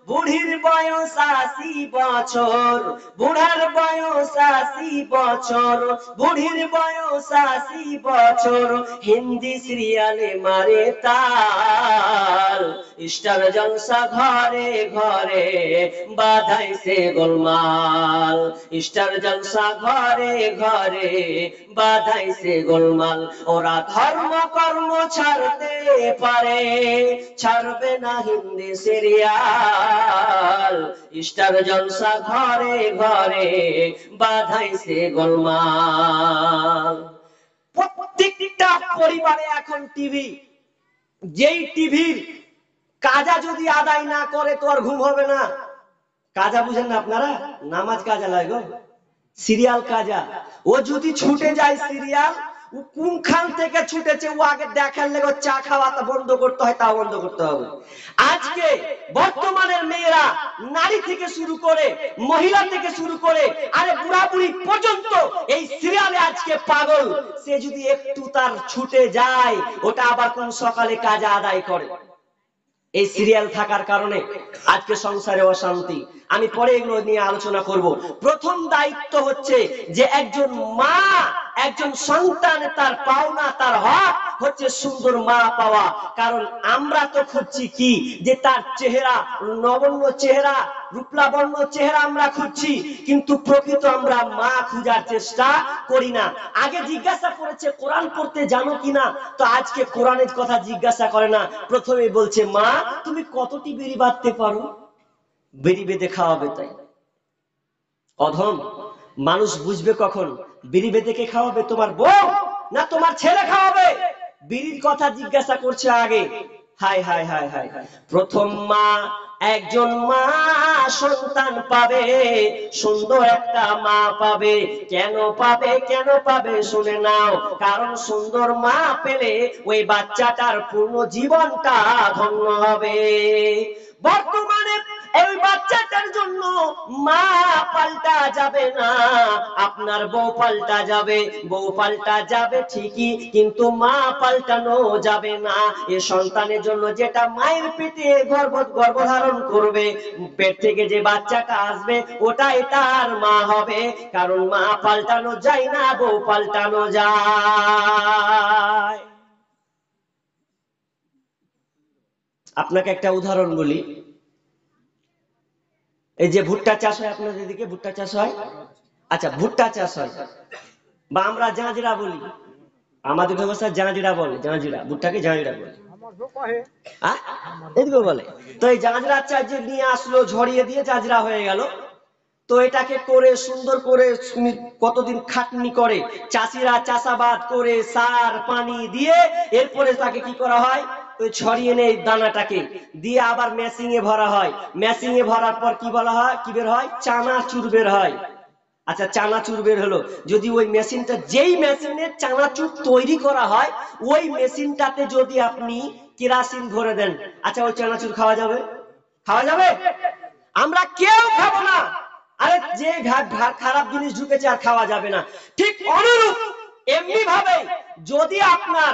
বুড়ির বয়স ৮০ বছর, বুড়ার বয়স ৮০ বছর, বুড়ির বয়স ৮০ বছর, হিন্দি সিরিয়ালে মারে তাল, স্টার জলসা ঘরে ঘরে বাধাইছে গোলমাল, স্টার জলসা ঘরে ঘরে বাধাইছে গোলমাল। ওরা ধর্ম কর্ম ছাড়তে পারে, ছাড়বে না হিন্দি সিরিয়াল, স্টার জলসা ঘরে ঘরে বাধাইছে গোলমাল। প্রত্যেকটা পরিবারে এখন টিভি, যেই টিভির কাজা যদি আদায় না করে তো আর ঘুম হবে না। কাজা বুঝেন না আপনারা? নামাজ কাজা লাগে, সিরিয়াল কাজা। ও যদি ছুটে যায় সিরিয়াল, ও কোনখান থেকে ছুটেছে ও আগে দেখার লেগে চা খাওয়া বন্ধ করতে হয়, তা বন্ধ করতে হবে। আজকে বর্তমানের মেয়েরা নারী থেকে শুরু করে মহিলা থেকে শুরু করে আরে বুড়া বুড়ি পর্যন্ত এই সিরিয়ালে আজকে পাগল। সে যদি একটু তার ছুটে যায় ওটা আবার কোন সকালে কাজা আদায় করে। এই সিরিয়াল থাকার কারণে আজকে সংসারে অশান্তি। আমি পরে এগুলো নিয়ে আলোচনা করব। প্রথম দায়িত্ব হচ্ছে যে একজন মা, একজন সন্তান তার পাওনা তার হক হচ্ছে সুন্দর মা পাওয়া। কারণ আমরা তো খুঁজছি কি যে তার চেহারা, নবন্য চেহারা, রূপলাবণ্য চেহারা আমরা খুঁজছি, কিন্তু প্রকৃত আমরা মা খুঁজার চেষ্টা করি না। আগে জিজ্ঞাসা করেছে কোরআন পড়তে জানো কিনা, তো আজকে কোরআনের কথা জিজ্ঞাসা করে না, প্রথমে বলছে মা তুমি কতটি বিড়ি বাঁধতে পারো, বিড়ি বেঁধে খাওয়াবে। তাই অধম মানুষ বুঝবে কখন বিড়ি বেঁধে কে খাওয়াবে, তোমার বউ না তোমার ছেলে খাওয়াবে? বিড়ির কথা জিজ্ঞাসা করছে আগে। হায় হায় হায় হায়, প্রথম মা, একজন মা সন্তান পাবে, সুন্দর একটা মা পাবে। কেন পাবে, কেন পাবে শুনে নাও। কারণ সুন্দর মা পেলে ওই বাচ্চাটার পূর্ণ জীবনটা ধন্য হবে। বর্তমানে এই বাচ্চাটার জন্য মা পাল্টা যাবে না, আপনার বউ পাল্টা যাবে, বউ পাল্টা যাবে ঠিকই, কিন্তু মা পাল্টানো যাবে না। এই সন্তানের জন্য যেটা মায়ের পেটে গর্ভধারণ করবে, পেট থেকে যে বাচ্চাটা আসবে ওটাই তার মা হবে। কারণ মা পাল্টানো যায় না, বউ পাল্টানো যায়। আপনাকে একটা উদাহরণ বলি, এই যে ভুট্টা চাষ হয় আপনাদের দিকে, ভুট্টা চাষ হয়? আচ্ছা, ভুট্টা চাষ হয় বা আমরা জাঁজরা বলি, আমাদের ভাষায় জাঁজরা বলে, জাঁজরা, ভুট্টাকে জাঁজরা বলে। এদিকে বলে। তো এই জাঁজরা চাষ যে নিয়ে আসলো, ঝরিয়ে দিয়ে জাঁজরা হয়ে গেল। তো এটাকে করে সুন্দর করে কতদিন খাটনি করে চাষিরা চাষাবাদ করে সার পানি দিয়ে এরপরে তাকে কি করা হয়, ওই ছড়িয়ে নেই দানাটাকে দিয়ে আবার মেশিনে ভরা হয়। মেশিনে ভরার পর কি বলা হয়, কি বের হয়? চানাচুর বের হয়। আচ্ছা, চানাচুর বের হলো, যদি ওই মেশিনটা, যেই মেশিনে চানাচুর তৈরি করা হয় ওই মেশিনটাতে যদি আপনি কেরাসিন ভরে দেন, আচ্ছা ওই চানাচুর খাওয়া যাবে? খাওয়া যাবে? আমরা কেউ খাবো না। আরে যে খারাপ জিনিস ঢুকেছে আর খাওয়া যাবে না। ঠিক অনুরূপ এমনি ভাবে যদি আপনার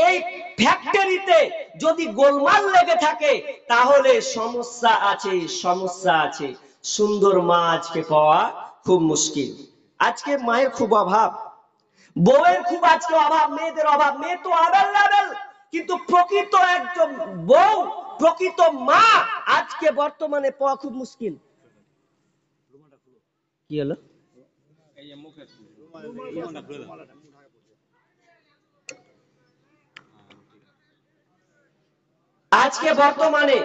এই ফ্যাক্টরিতে যদি গোলমাল লেগে থাকে তাহলে সমস্যা আছে, সমস্যা আছে। সুন্দর মা আজকে পাওয়া খুব মুশকিল। আজকে মায়ের খুব অভাব, বউয়ের খুব আজকে অভাব, মেয়েদের অভাব। মেয়ে তো অ্যাভেলেবল, কিন্তু প্রকৃত একজন বউ, প্রকৃত মা আজকে বর্তমানে পাওয়া খুব মুশকিল। কি হলো? আজকে বর্তমানে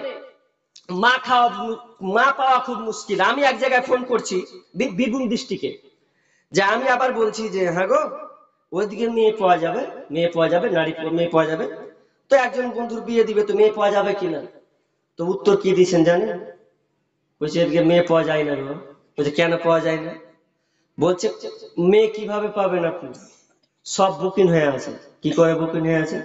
মা পাওয়া খুব মুশকিল। আমি এক জায়গায় ফোন করছি বীরভূম ডিস্ট্রিক্টে, যে আমি আবার বলছি যে হ্যাঁ গো ওইদিকে মেয়ে পাওয়া যাবে মেয়ে পাওয়া যাবে, তো একজন বন্ধুর বিয়ে দিবে, তো মেয়ে পাওয়া যাবে কিনা। তো উত্তর কি দিয়েছেন জানেন? বলছে এদিকে মেয়ে পাওয়া যায় না গো। বলছে কেন পাওয়া যায় না? বলছে মেয়ে কিভাবে পাবেন আপনি, সব বুকিং হয়ে আছে। কি করে বুকিং হয়ে আছে?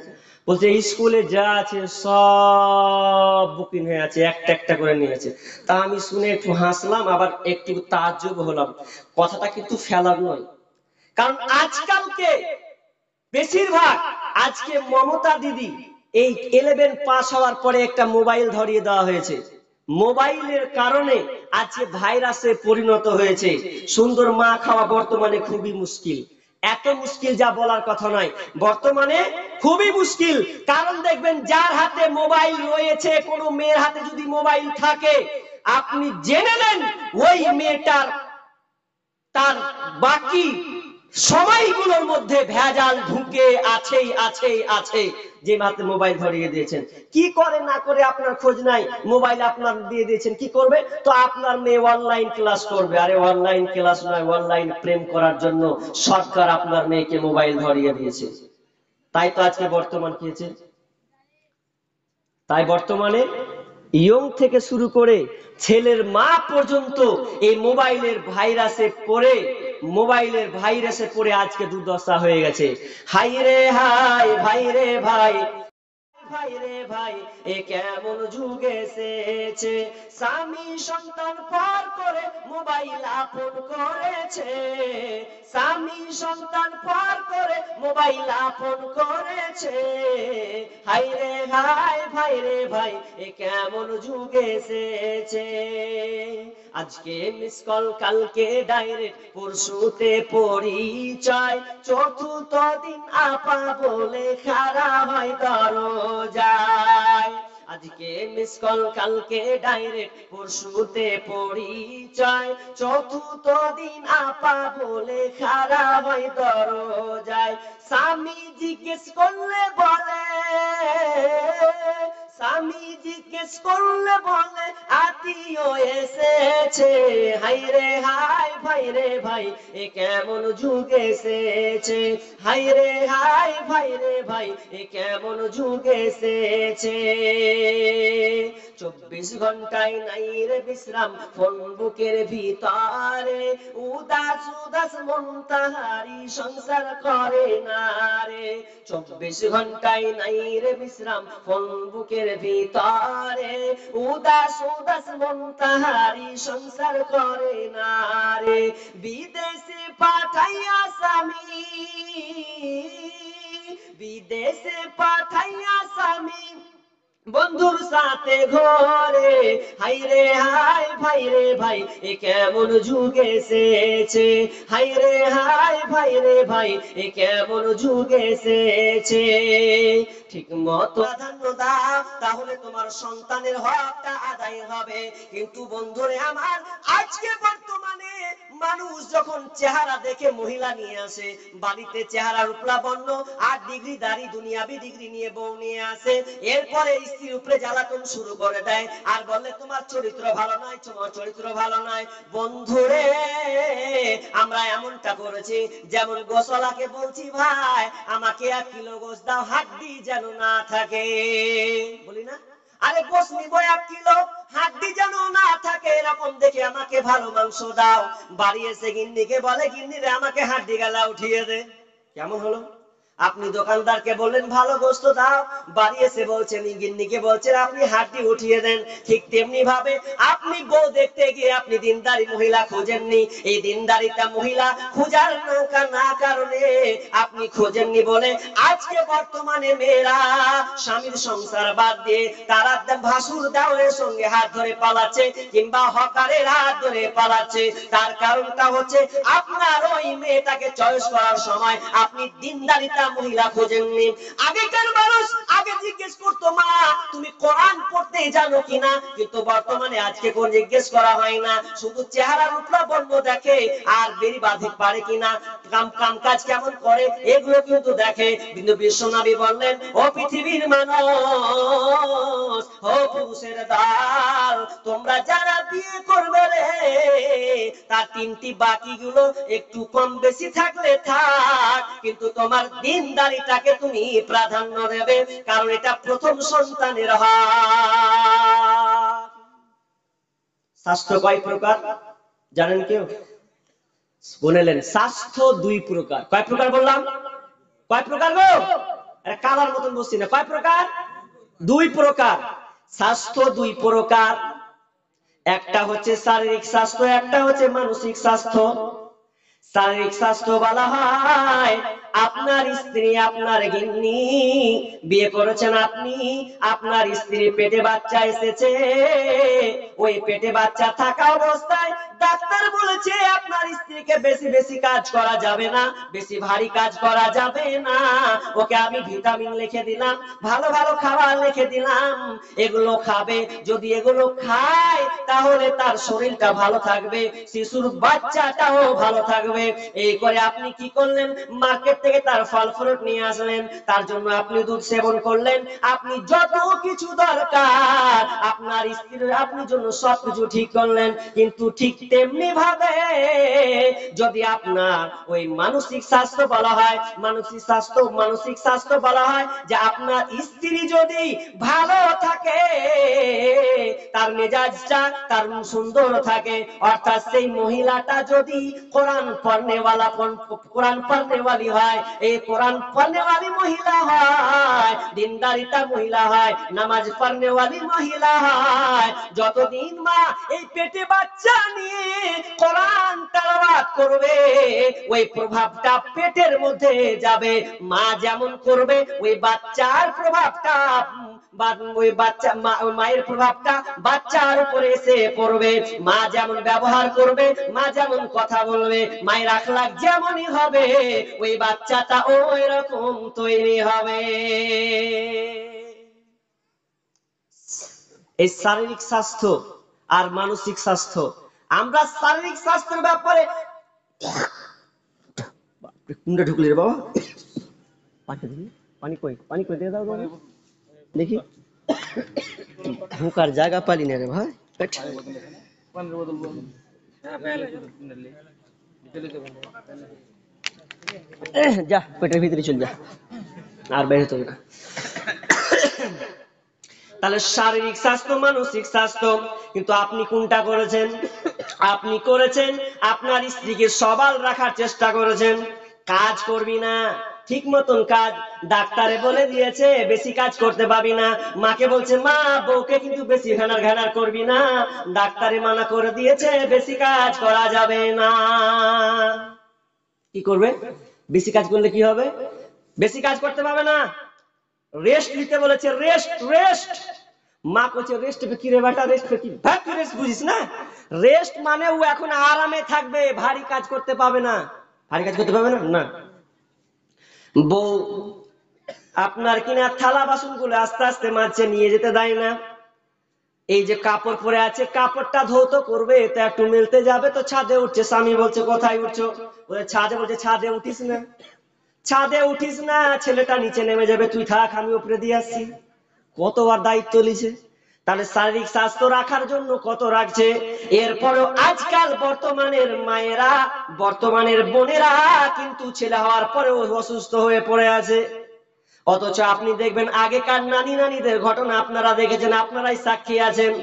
বলছে স্কুলে যা আছে সব বুকিং হয়ে আছে, একটা একটা করে নিয়েছে। তা আমি শুনে একটু হাসলাম, আবার একটু তাজ্জব হলাম। কথাটা কিন্তু ফেলার নয়, কারণ আজকালকে বেশিরভাগ, আজকে মমতা দিদি এই 11 পাস হওয়ার পরে একটা মোবাইল ধরিয়ে দেওয়া হয়েছে। মোবাইলের কারণে আজকে ভাইরাসে পরিণত হয়েছে। সুন্দর মা খাওয়া বর্তমানে খুবই মুশকিল, এত মুশকিল যা বলার কথা নয়, বর্তমানে খুবই মুশকিল। কারণ দেখবেন যার হাতে মোবাইল রয়েছে, কোনো মেয়ের হাতে যদি মোবাইল থাকে, আপনি জেনে নেন ওই মেয়েটার তার বাকি সময়গুলোর মধ্যে ভেজাল ঢুকে আছেই আছেই আছে। যে মাত্র মোবাইল ধরিয়ে দিয়েছেন, কি করে না করে আপনার খোঁজ নাই, মোবাইল আপনার দিয়ে দিয়েছেন, কি করবে? তো আপনার মেয়ে অনলাইন ক্লাস করবে। আরে অনলাইন ক্লাস নয়, অনলাইন প্রেম করার জন্য সরকার আপনার মেয়েকে মোবাইল ধরিয়ে দিয়েছে। তাই তো আজকে বর্তমান কি হয়েছে, তাই বর্তমানে ইয়ং থেকে শুরু করে ছেলের মা পর্যন্ত এই মোবাইলের ভাইরাসে পড়ে আজকে দুর্দশা হয়ে গেছে। হাই রে হাই, ভাই রে ভাই, ভাই রে ভাই, এ কেমন যুগ এসেছে। স্বামী সন্তান পর করে মোবাইল আপন করেছে, স্বামী সন্তান পর করে মোবাইল আপন করেছে। হাই রে হাই, ভাই রে ভাই, এ কেমন যুগ এসেছে। আজকে মিস কল, কালকে ডাইরেক্ট, পরশুতে পরিচয়, চতুর্থ দিন আপা বলে খাড়া হয় দরজায়। আজকে মিস কল, কালকে ডাইরেক্ট, পরশুতে পরিচয়, চতুর্থ দিন আপা বলে খাড়া হয় দরজায়। স্বামী জিজ্ঞেস করলে বলে, স্বামী জিজ্ঞেস করলে বলে আত্মীয় এসেছে। হাই রে হাই, ভাই রে ভাই, এ কেমন যুগ এসেছে। হাই রে হাই, ভাই রে ভাই, এ কেমন যুগ এসেছে। 24 ঘন্টায় নাই রে বিশ্রাম, ফোন বুকের ভিতরে, উদাস উদাস মন তাহারি সংসার করে না রে। 24 ঘন্টায় নাই রে বিশ্রাম, ফোন বুকের ভিতরে, উদাস উদাস মন তাহারি সংসার করে না রে। বিদেশে পাঠাইয়া স্বামী, বিদেশে পাঠাইয়া স্বামী বন্ধুর সাথে ঘরে। হাই রে হাই, ভাই রে ভাই, এ কেমন যুগ এসেছে। হাই রে হাই, ভাই রে ভাই, এ কেমন যুগ এসেছে। ঠিক মতো প্রাধান্য দাও, তাহলে তোমার সন্তানের হকটা আদায় হবে। কিন্তু বন্ধুরে আমার, আজকে বর্তমানে মানুষ যখন চেহারা দেখে মহিলা নিয়ে আসে বাড়িতে, চেহারা রূপলাবণ্য, 8 ডিগ্রি দাড়ি, দুনিয়াবি ডিগ্রি নিয়ে বউ নিয়ে আসে, এরপরে স্ত্রীর উপরে জ্বালাতন শুরু করে দেয়, আর বলে তোমার চরিত্র ভালো নয়, তোমার চরিত্র ভালো নয়। বন্ধুরে আমরা এমনটা করেছি, যেমন গোসলাকে বলছি ভাই আমাকে 1 কিলো গোস দাও, হাড্ডি যেন না থাকে, বলি না? আরে গোস নিব 1 কিলো, হাড্ডি যেন না থাকে, এরকম দেখে আমাকে ভালো মাংস দাও। বাড়ি এসে গিন্নিকে বলে, গিন্নি রে আমাকে হাড্ডি গালা উঠিয়ে দে। কেমন হলো? আপনি দোকানদারকে বললেন ভালো গোস্ত দাও, বাড়ি এসে বলছেন, গিন্নিকে বলছেন আপনি হাড্ডি উঠিয়ে দেন। ঠিক তেমনি ভাবে আপনি বউ দেখতে গিয়ে আপনি দিনদারি মহিলা খোঁজেননি, এই দিনদারিতা মহিলা খোঁজার না কারণে আপনি খোঁজেননি বলে আজকে বর্তমানে মেয়েরা স্বামীর সংসার বাদ দিয়ে তারা ভাসুর দেওরের সঙ্গে হাত ধরে পালাচ্ছে, কিংবা হকারের হাত ধরে পালাচ্ছে। তার কারণটা হচ্ছে আপনার ওই মেয়েটাকে চয়েস করার সময় আপনি দিনদারিতা মহিলা খোঁজেননি। আগেকার মানুষ আগে জিজ্ঞেস করতো মা তুমি কোরআন পড়তে জানো কিনা, কিন্তু বর্তমানে আজকে কোন জিজ্ঞেস করা হয় না, শুধু চেহারা রূপলা বর্ণ দেখে আর বেরি বাঁধে পারে কিনা, কাম কাজ কেমন করে এগুলো কিন্তু দেখে। কিন্তু বিশ্বনবী বললেন ও পৃথিবীর মানুষ, ও পুরুষের দল, তোমরা যারা বিয়ে করবে রে তার তিনটি বাকিগুলো একটু কম বেশি থাকলে থাক, কিন্তু তোমার দিনদারিটাকে তুমি প্রাধান্য দেবে, কারণ এটা প্রথম সন্তানের হক। স্বাস্থ্য কয় প্রকার জানেন কেউ? বলেলেন স্বাস্থ্য দুই প্রকার। কয় প্রকার বললাম? কয় প্রকার গো? কালার মতন বসছি না। কয় প্রকার? দুই প্রকার। স্বাস্থ্য দুই প্রকার, একটা হচ্ছে শারীরিক স্বাস্থ্য, একটা হচ্ছে মানসিক স্বাস্থ্য। শারীরিক স্বাস্থ্য বলা হয় আপনার স্ত্রী, আপনার গিন্নি বিয়ে করেছেন আপনি, আপনার স্ত্রী পেটে বাচ্চা এসেছে, ওই পেটে বাচ্চা থাকা অবস্থায় ডাক্তার বলেছে আপনার স্ত্রীকে বেশি বেশি কাজ করা যাবে না, বেশি ভারী কাজ করা যাবে না, ওকে আমি ভিটামিন লিখে দিলাম, ভালো ভালো খাবার লিখে দিলাম, এগুলো খাবে, যদি এগুলো খায় তাহলে তার শরীরটা ভালো থাকবে, শিশুর বাচ্চাটাও ভালো থাকবে। এই করে আপনি কি করলেন? মার্কেট থেকে তার ফল ফ্রুট নিয়ে আসলেন, তার জন্য আপনি দুধ সেবন করলেন, আপনি যত কিছু দরকার আপনার স্ত্রীর আপনি জন্য সবকিছু ঠিক করলেন। কিন্তু ঠিক তেমনি ভাবে যদি আপনার ওই মানসিক স্বাস্থ্য বলা হয়, মানসিক স্বাস্থ্য বলা হয় যে আপনার স্ত্রী যদি ভালো থাকে, তার মেজাজটা তার সুন্দর থাকে, অর্থাৎ সেই মহিলাটা যদি কোরআন পড়নেওয়ালি হয়, এই কোরআন পড়নেওয়ালি মহিলা হয়, দিনদারিতা মহিলা হয়, নামাজ পড়নেওয়ালি মহিলা হয়, যতদিন মা এই পেটে বাচ্চা নিয়ে কোরআন তেলাওয়াত করবে ওই প্রভাবটা পেটের মধ্যে যাবে। মা যেমন করবে ওই বাচ্চার প্রভাবটা ওই বাচ্চা মায়ের প্রভাবটা বাচ্চার উপরে এসে পড়বে। মা যেমন ব্যবহার করবে, মা যেমন কথা বলবে, মায়ের আখলাক যেমনই হবে ওই বাচ্চাটা ওই রকম তৈরি হবে। এই শারীরিক স্বাস্থ্য আর মানসিক স্বাস্থ্য। আমরা শারীরিক স্বাস্থ্যের ব্যাপারে কোনটা ঢুকলি রে বাবা? পানি কই? পানি কই দিয়ে দাও দেখি। ঢোকার জায়গা পালি না রে ভাই। যা পেটের ভিতরে চল যা, আর বের হতে হবে না। তাহলে শারীরিক স্বাস্থ্য, মানসিক স্বাস্থ্য। কিন্তু আপনি কোনটা করেছেন? আপনি করেছেন আপনার স্ত্রীকে সবল রাখার চেষ্টা করেছেন, কাজ করবি না ঠিক মতন কাজ, ডাক্তারে বলে দিয়েছে বেশি কাজ করতে পারবি না, মাকে বলছে মা বউকে কিন্তু বেশি ঘানার করবি না, ডাক্তারে মানা করে দিয়েছে বেশি কাজ করা যাবে না। কি করবে? বেশি কাজ করলে কি হবে? বেশি কাজ করতে পারবে না, রেস্ট নিতে বলেছে, রেস্ট রেস্ট। মা কইছে রেস্ট কি রে বেটা? রেস্ট কি? ভাগ রেস্ট বুঝিস না? রেস্ট মানে ও এখন আরামে থাকবে, ভারী কাজ করতে পাবে না। ভারী কাজ করতে পাবে না না। বউ আপনার কিনা থালা বাসন গুলো আস্তে আস্তে মাঝে নিয়ে যেতে দেয় না। এই যে কাপড় পরে আছে, কাপড়টা ধৌত করবে তো একটু মেলতে যাবে, তো ছাদে উঠছে, স্বামী বলছে কোথায় উঠছো? বলে ছাদে। বলছে ছাদে উঠিস না, ছাদে উঠিস না, ছেলেটা নিচে নেমে যাবে, তুই থাক আমি উপরে দিয়ে আসছি। কতবার দায়িত্ব লিছে। তাহলে শারীরিক স্বাস্থ্য রাখার জন্য কত রাখছে। এরপরও আজকাল বর্তমানের মায়েরা, বর্তমানের বোনেরা কিন্তু ছেলে হওয়ার পরেও অসুস্থ হয়ে পড়ে আছে। অথচ আপনি দেখবেন আগেকার নানিদের ঘটনা আপনারা দেখেছেন, আপনারাই সাক্ষী আছেন।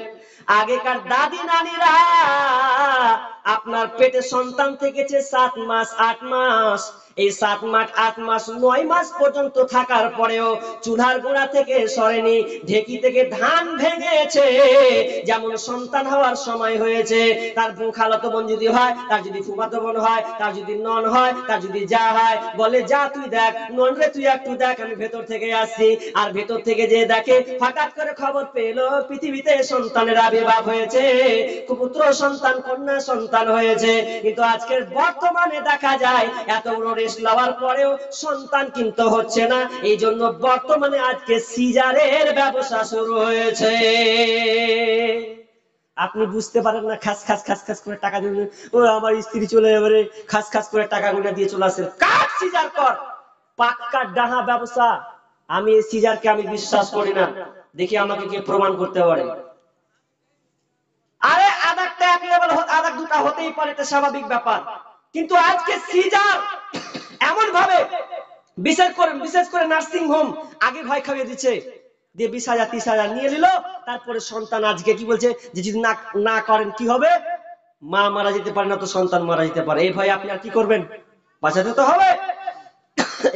আগেকার দাদি নানিরা আপনার পেটে সন্তান থেকেছে 7 মাস 8 মাস, এই 7 মাস 8 মাস 9 মাস পর্যন্ত থাকার পরেও চুলার গোড়া থেকে সরেনি, ঢেকি থেকে ধান ভেঙেছে, যেমন সন্তান হওয়ার সময় হয়েছে। তার খালাতো বোন যদি হয়, তার যদি ফুফাতো বোন হয়, তার যদি নন হয়, তার যদি যা হয়, বলে যা তুই দেখ, নন রে তুই একটু দেখ, আমি ভেতর থেকে আসছি। আর ভেতর থেকে যে দেখে, হঠাৎ করে খবর পেলো পৃথিবীতে সন্তানের আবির্ভাব হয়েছে, পুত্র সন্তান কন্যা সন্তান হয়েছে। কিন্তু আজকের বর্তমানে দেখা যায় এত বড় বয়স লওয়ার পরেও সন্তান কিন্তু হচ্ছে না, এই জন্য বর্তমানে আজকে সিজারের ব্যবসা শুরু হয়েছে। আপনি বুঝতে পারেন না, খাস খাস খাস খাস করে টাকা দিয়ে, ও আমার স্ত্রী চলে যাবে, খাস খাস করে টাকা গুলো দিয়ে চলে আসে, কাট সিজার কর। পাক্কা ডাহা ব্যবসা। আমি এই সিজারকে আমি বিশ্বাস করি না। দেখি আমাকে কে প্রমাণ করতে পারে। আরে আদারটা এক লেভেল, আদার দুটা হতেই পারে, এটা স্বাভাবিক ব্যাপার। কিন্তু আজকে সিজার এমন ভাবে, বিশেষ করে নার্সিং হোম আগে ভয় খাইয়ে দিচ্ছে, দিয়ে 20,000 30,000 নিয়ে নিল, তারপরে সন্তান আজকে কি বলছে যে যদি না করেন কি হবে, মা মারা যেতে পারে না তো সন্তান মারা যেতে পারে। এই ভয় আপনি আর কি করবেন, বাঁচাতে তো হবে।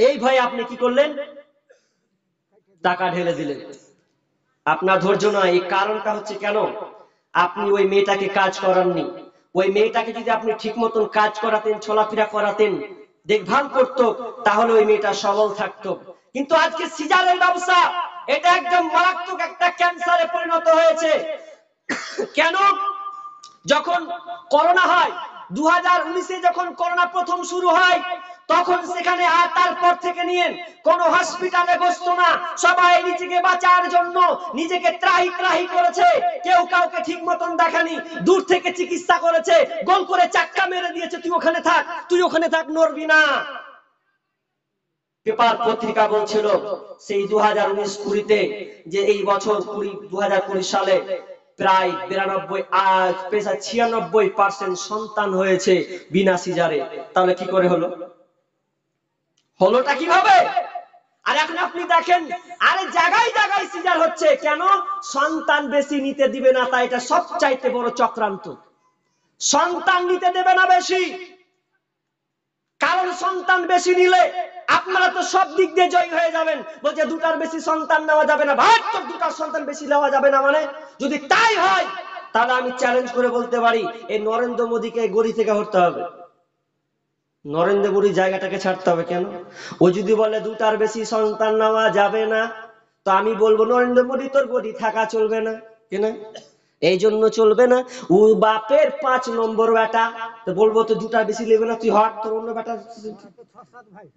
এই ভয়ে আপনি কি করলেন, টাকা ঢেলে দিলেন। আপনার ধৈর্য নয়। এই কারণটা হচ্ছে কেন, আপনি ওই মেয়েটাকে কাজ করাননি। ওই মেয়েটাকে যদি আপনি ঠিক মতন কাজ করাতেন, চলাফেরা করাতেন, দেখভাল করতো, তাহলে ওই মেয়েটা সবল থাকতো। কিন্তু আজকে সিজারের ব্যবসা, এটা একদম মারাত্মক একটা ক্যান্সারে পরিণত হয়েছে। কেন, যখন করোনা হয় 2019-এ, যখন করোনা প্রথম শুরু হয়, তখন সেখানে আর তারপর থেকে নিয়ে কোন হসপিটালে বসতো না, সবাই নিজেকে বাঁচার জন্য নিজেকে ত্রাহি ত্রাহি করেছে। কেউ কাউকে ঠিক মতন দেখানি, দূর থেকে চিকিৎসা করেছে, গোল করে চাক্কা মেরে দিয়েছে, তুই ওখানে থাক, তুই ওখানে থাক, নড়বি না। পেপার পত্রিকা বলছিল সেই 2019-20 যে এই বছর 2020 সালে প্রায় 96% সন্তান হয়েছে বিনা সিজারে। তাহলে কি করে হলো, হলোটা কিভাবে? আর এখন আপনি দেখেন, আরে জায়গায় জায়গায় সিজার হচ্ছে কেন, সন্তান বেশি নিতে দিবে না, তাই এটা সবচাইতে বড় চক্রান্ত। সন্তান নিতে দেবে না বেশি, কারণ সন্তান বেশি নিলে আপনারা তো সব দিক দিয়ে জয়ী হয়ে যাবেন। বলছে দুটার বেশি সন্তান নেওয়া যাবে না, ভাই তোর দুটার সন্তান বেশি নেওয়া যাবে না, মানে যদি তাই হয় তাহলে আমি চ্যালেঞ্জ করে বলতে পারি এই নরেন্দ্র মোদীকে গড়ি থেকে হতে হবে। নরেন্দ্র মোদী জায়গাটাকে ছাড়তে হবে। কেন, ও যদি বলে দুটার বেশি সন্তান নেওয়া যাবে না, তো আমি বলবো নরেন্দ্র মোদী তোর গড়ি থাকা চলবে না। কেন, এই জন্য চলবে না, ও বাপের 5 নম্বর বেটা, তো বলবো তো দুটার বেশি নেবে না, তুই হট, তোর অন্য বেটা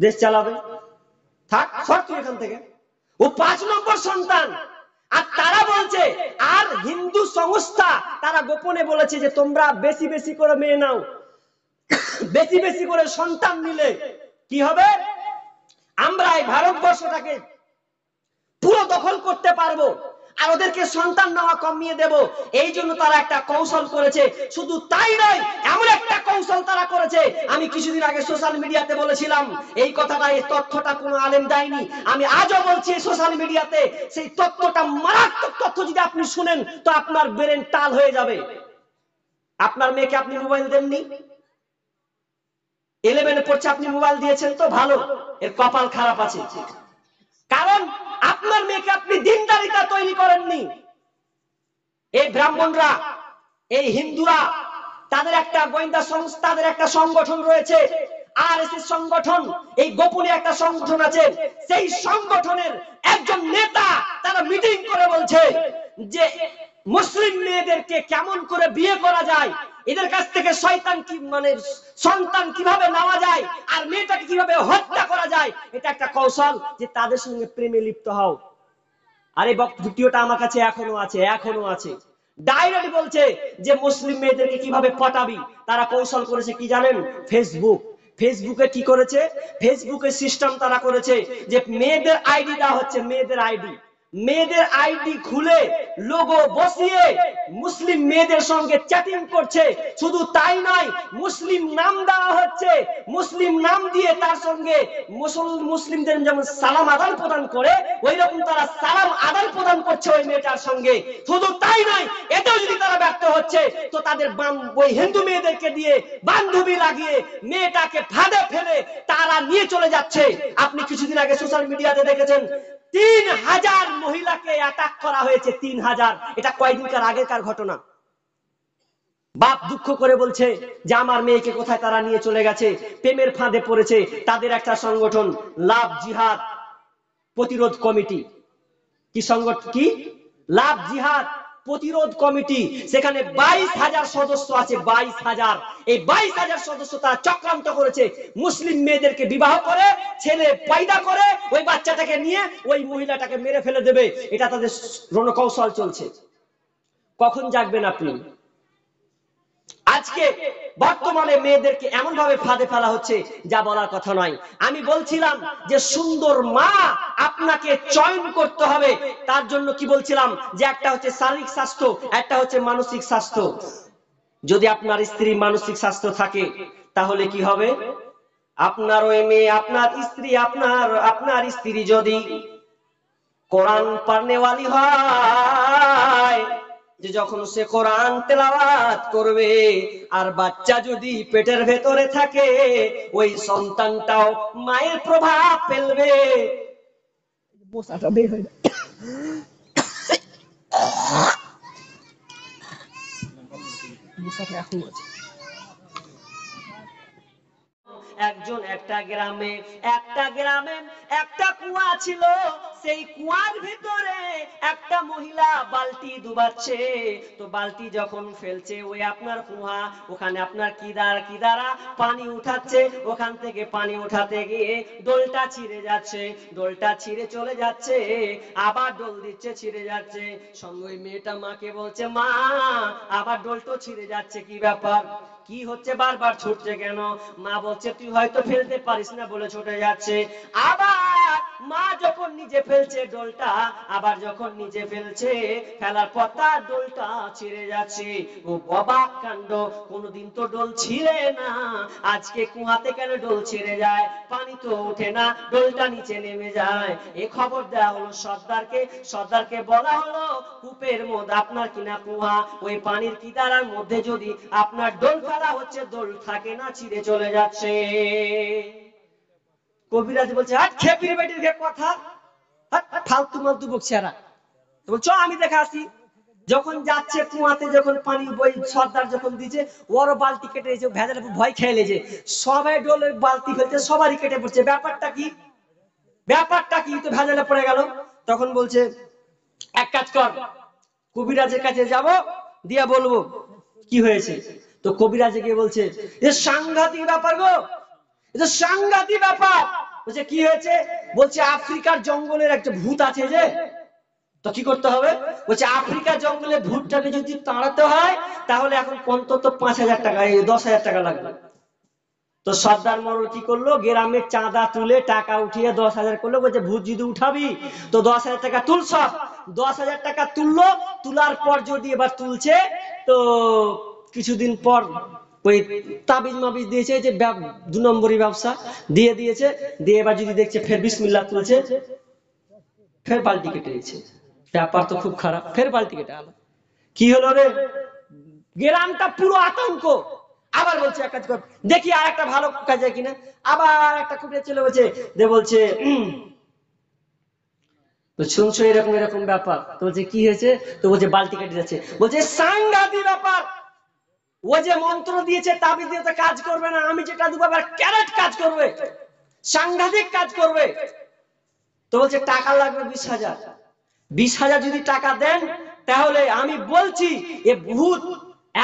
দেশ চালাবে, থাক সর তুই এখান থেকে। ও 5 নম্বর সন্তান। আর তারা বলছে, আর হিন্দু সংস্থা তারা গোপনে বলেছে যে তোমরা বেশি বেশি করে মেয়ে নাও, বেশি বেশি করে সন্তান নিলে কি হবে, আমরা এই ভারতবর্ষটাকে পুরো দখল করতে পারবো আর ওদেরকে সন্তান নেওয়া কমিয়ে দেব। এই জন্য তারা একটা কৌশল করেছে। শুধু তাই নয়, এমন একটা কৌশল তারা করেছে, আমি কিছুদিন আগে সোশ্যাল মিডিয়াতে বলেছিলাম এই কথাটা, এই তথ্যটা কোনো আলেম দেয়নি, আমি আজও বলছি সোশ্যাল মিডিয়াতে, সেই তথ্যটা মারাত্মক তথ্য, যদি আপনি শুনেন তো আপনার ব্রেন টাল হয়ে যাবে। আপনার মেয়েকে আপনি মোবাইল দেননি, 11-এ পড়ছে, আপনি মোবাইল দিয়েছেন তো ভালো, এর কপাল খারাপ আছে, কারণ আপনার মেয়েকে আপনি দিনদারিতা তৈরি করেননি। এই ব্রাহ্মণরা, এই হিন্দুরা, তাদের একটা গোয়েন্দা সংস্থা, তাদের একটা সংগঠন রয়েছে, আরএসএস সংগঠন, এই গোপনে একটা সংগঠন আছে, সেই সংগঠনের একজন নেতা তারা মিটিং করে বলছে যে মুসলিম মেয়েদেরকে কেমন করে বিয়ে করা যায়, এদের কাছ থেকে শয়তান কি মানে সন্তান কিভাবে নেওয়া যায়, আর মেয়েটাকে কিভাবে হত্যা করা যায়, এটা একটা কৌশল, যে তাদের সঙ্গে প্রেমে লিপ্ত হও। আরে ভিডিওটা আমার কাছে এখনো আছে। ডাইরেক্ট বলছে যে মুসলিম মেয়েদেরকে কিভাবে পটাবি, তারা কৌশল করেছে কি জানেন, ফেসবুকে কি করেছে, ফেসবুকের সিস্টেম তারা করেছে যে মেয়েদের আইডি দেওয়া হচ্ছে, মেয়েদের আইডি খুলে লোগো বসিয়ে মুসলিম মেয়েদের সঙ্গে চ্যাটিং করছে। শুধু তাই নয়, মুসলিম নাম দেওয়া হচ্ছে, মুসলিম নাম দিয়ে তার সঙ্গে মুসলিমদের যেমন সালাম আদান প্রদান করে, ওই রকম তারা সালাম আদান প্রদান করছে ওই মেয়েটার সঙ্গে। শুধু তাই নয়, এটাও যদি তারা ব্যর্থ হচ্ছে, তো তাদের ওই হিন্দু মেয়েদেরকে দিয়ে বান্ধবী লাগিয়ে মেয়েটাকে ফাঁদে ফেলে তারা নিয়ে চলে যাচ্ছে। আপনি কিছুদিন আগে সোশ্যাল মিডিয়াতে দেখেছেন 3000 মহিলাকে অ্যাটাক করা হয়েছে, 3000। এটা কয়েকদিনকার আগেকার ঘটনা। বাপ দুঃখ করে বলছে যে আমার মেয়েকে কোথায় তারা নিয়ে চলে গেছে, প্রেমের ফাঁদে পড়েছে। তাদের একটা সংগঠন লাভ জিহাদ প্রতিরোধ কমিটি, কি সংগঠন, কি লাভ জিহাদ প্রতিরোধ কমিটি, সেখানে 22,000 সদস্য আছে, 22,000। এই 22,000 সদস্য তারা চক্রান্ত করেছে, মুসলিম মেয়েদেরকে বিবাহ করে ছেলে পয়দা করে ওই বাচ্চাটাকে নিয়ে ওই মহিলাটাকে মেরে ফেলে দেবে, এটা তাদের রণকৌশল চলছে। কখন জাগবেন আপনি? আজকে বর্তমানে মেয়েদেরকে এমন ভাবে ফাঁদে ফেলা হচ্ছে যা বলার কথা নয়। আমি বলছিলাম যে সুন্দর মা আপনাকে চয়ন করতে হবে, তার জন্য কি বলছিলাম যে একটা হচ্ছে শারীরিক স্বাস্থ্য, একটা হচ্ছে মানসিক স্বাস্থ্য। যদি আপনার স্ত্রী মানসিক স্বাস্থ্য থাকে তাহলে কি হবে? আপনার ওই মেয়ে, আপনার স্ত্রী, আপনার স্ত্রী যদি কোরআন পড়নেওয়ালি হয়, যে যখন সে কোরআন তেলাওয়াত করবে আর বাচ্চা যদি পেটের ভেতরে থাকে, ওই সন্তানটাও মায়ের প্রভাব ফেলবে। মশাটা বের হয়ে যায়। মশাটা এখন আছে। একটা গ্রামে একটা কুয়া ছিল, সেই কুয়ার ভিতরে একটা মহিলা বালতি ডুবাচ্ছে। তো বালতি যখন ফেলছে ওই আপনার কুয়া, ওখানে আপনার কি দ্বারা পানি উঠাচ্ছে, ওখান থেকে পানি উঠাতে গিয়ে ডোলটা ছিঁড়ে যাচ্ছে, ডোলটা ছিঁড়ে চলে যাচ্ছে, আবার ডোল দিচ্ছে, ছিঁড়ে যাচ্ছে। সঙ্গে ওই মেয়েটা মাকে বলছে, মা আবার ডোলটো ছিঁড়ে যাচ্ছে, কি ব্যাপার, কি হচ্ছে, বারবার ছুটছে কেন? মা বলছে, তুই হয়তো ফেলতে পারিস না বলে ছুটে যাচ্ছে। আবার মা যখন নিজে ফেলছে ডোলটা, আবার যখন নিজে ফেলছে, ফেলার পর তার ডোলটা ছিঁড়ে যাচ্ছে। ও অবাক কাণ্ড, কোনোদিন তো ডোল ছিঁড়ে না, আজকে কুয়াতে কেন ডোল ছিঁড়ে যায়? পানি তো ওঠে না, ডোলটা নিচে নেমে যায়। এ খবর দেওয়া হলো সর্দারকে। সর্দারকে বলা হলো, কূপের মধ্যে আপনার কিনা কুয়া, ওই পানির কিনারার মধ্যে যদি আপনার ডোল ফেলা হচ্ছে, ডোল থাকে না, ছিঁড়ে চলে যাচ্ছে। কবিরাজ বলছে, হাট খেপির বেটির কথা, ফালতু মালতু বকছে এরা। বলছো আমি দেখে আসি। যখন যাচ্ছে কুয়াতে, যখন পানি বই সর্দার যখন দিচ্ছে, ওরও বালতি কেটে দিয়েছে, ভেজাল ভয় খেয়ে লেছে, সবাই ডোলের বালতি ফেলছে, সবারই কেটে পড়ছে। ব্যাপারটা কি? তো ভেজালে পড়ে গেল। তখন বলছে, এক কাজ কর, কবিরাজের কাছে যাব, দিয়া বলবো কি হয়েছে। তো কবিরাজে গিয়ে বলছে, এ সাংঘাতিক ব্যাপার গো, এটা সাংঘাতিক ব্যাপার। বলছে কি হয়েছে? বলছে আফ্রিকার জঙ্গলের একটা ভূত আছে যে, তো কি করতে হবে? বলছে আফ্রিকার জঙ্গলে ভূতটাকে যদি তাড়াতে হয় তাহলে এখন অন্তত 5,000 টাকা, 10,000 টাকা লাগবে। তো সর্দার মোড়ল কি করলো, গ্রামের চাঁদা তুলে টাকা উঠিয়ে 10,000 করলো। বলছে ভূত যদি উঠাবি তো 10,000 টাকা তুল। সব 10,000 টাকা তুললো। তোলার পর যদি এবার তুলছে, তো কিছুদিন পর ওই তাবিজ মাবিজ দিয়েছে, যে 2 নম্বরই ব্যবসা দিয়ে দিয়েছে। দিয়ে এবার যদি দেখছে ফের বিসমিল্লাহ তুলছে, ফের বালতি কেটে দিয়েছে। ব্যাপার তো খুব খারাপ, ফের বালতি কেটে আলো। কি হলো রে? গ্রামটা পুরো আতঙ্ক। আবার বলছে এক কাজ কর, দেখি আর একটা ভালো কাজ হয় কিনা। আবার একটা কুকুরে চলে বলছে, বলছে শুনছো এরকম এরকম ব্যাপার। তো বলছে কি হয়েছে? তো বলছে বালতি কেটে যাচ্ছে। বলছে সাংঘাতিক ব্যাপার, ও যে মন্ত্র দিয়েছে তাবিজ দিয়েছে কাজ করবে না, আমি যেটা দেবো আবার ক্যারেট কাজ করবে, সাংঘাতিক কাজ করবে। তো বলছে টাকা লাগবে 20,000। 20,000 যদি টাকা দেন তাহলে আমি বলছি এ ভূত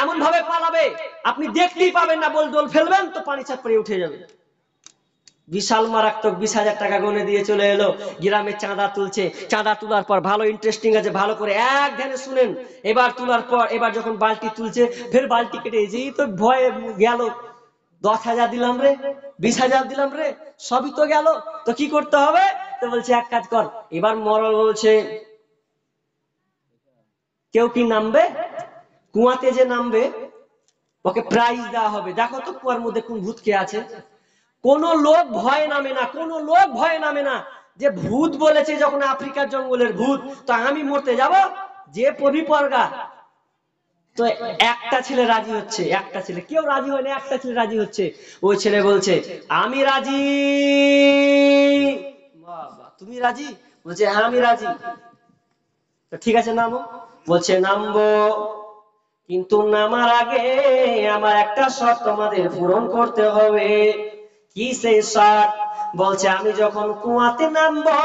এমন ভাবে পালাবে আপনি দেখতেই পাবেন না। বল ডোল ফেলবেন তো পানি ছাপড়ে উঠে যাবে। বিশাল মারাত্মক। 20,000 টাকা গনে দিয়ে চলে এলো। গ্রামে চাঁদা তুলছে। চাঁদা তোলার পর ভালো ইন্টারেস্টিং আছে, ভালো করে এক ধ্যানে শুনেন। এবার তোলার পর এবার যখন বালতি তুলছে, ফের বালতি কেটে এই তো ভয়ে গেল। 10,000 দিলাম রে, 20,000 দিলাম রে, সবই তো গেল। তো কি করতে হবে? তো বলছে এক কাজ কর। এবার মরল বলছে, কেউ কি নামবে? কুয়াতে যে নামবে ওকে প্রাইজ দেওয়া হবে। দেখো তো কুয়ার মধ্যে কোন ভূত কে আছে। কোন লোক ভয়ে নামে না, কোন লোক ভয়ে নামে না। যে ভূত বলেছে যখন আফ্রিকার জঙ্গলের ভূত, তো আমি মরতে যাব? যে পরিপর্গা। তো একটা ছেলে রাজি হচ্ছে, একটা ছেলে, কেউ রাজি হয় না, একটা ছেলে রাজি হচ্ছে। ওই ছেলে বলছে আমি রাজি। বাবা তুমি রাজি? বলছে হ্যাঁ আমি রাজি। তো ঠিক আছে নামো। বলছে নামবো, কিন্তু নামার আগে আমার একটা শর্ত তোমাদের পূরণ করতে হবে। কি সেই শর্ত? বলছে আমি যখন কুয়াতে নামবো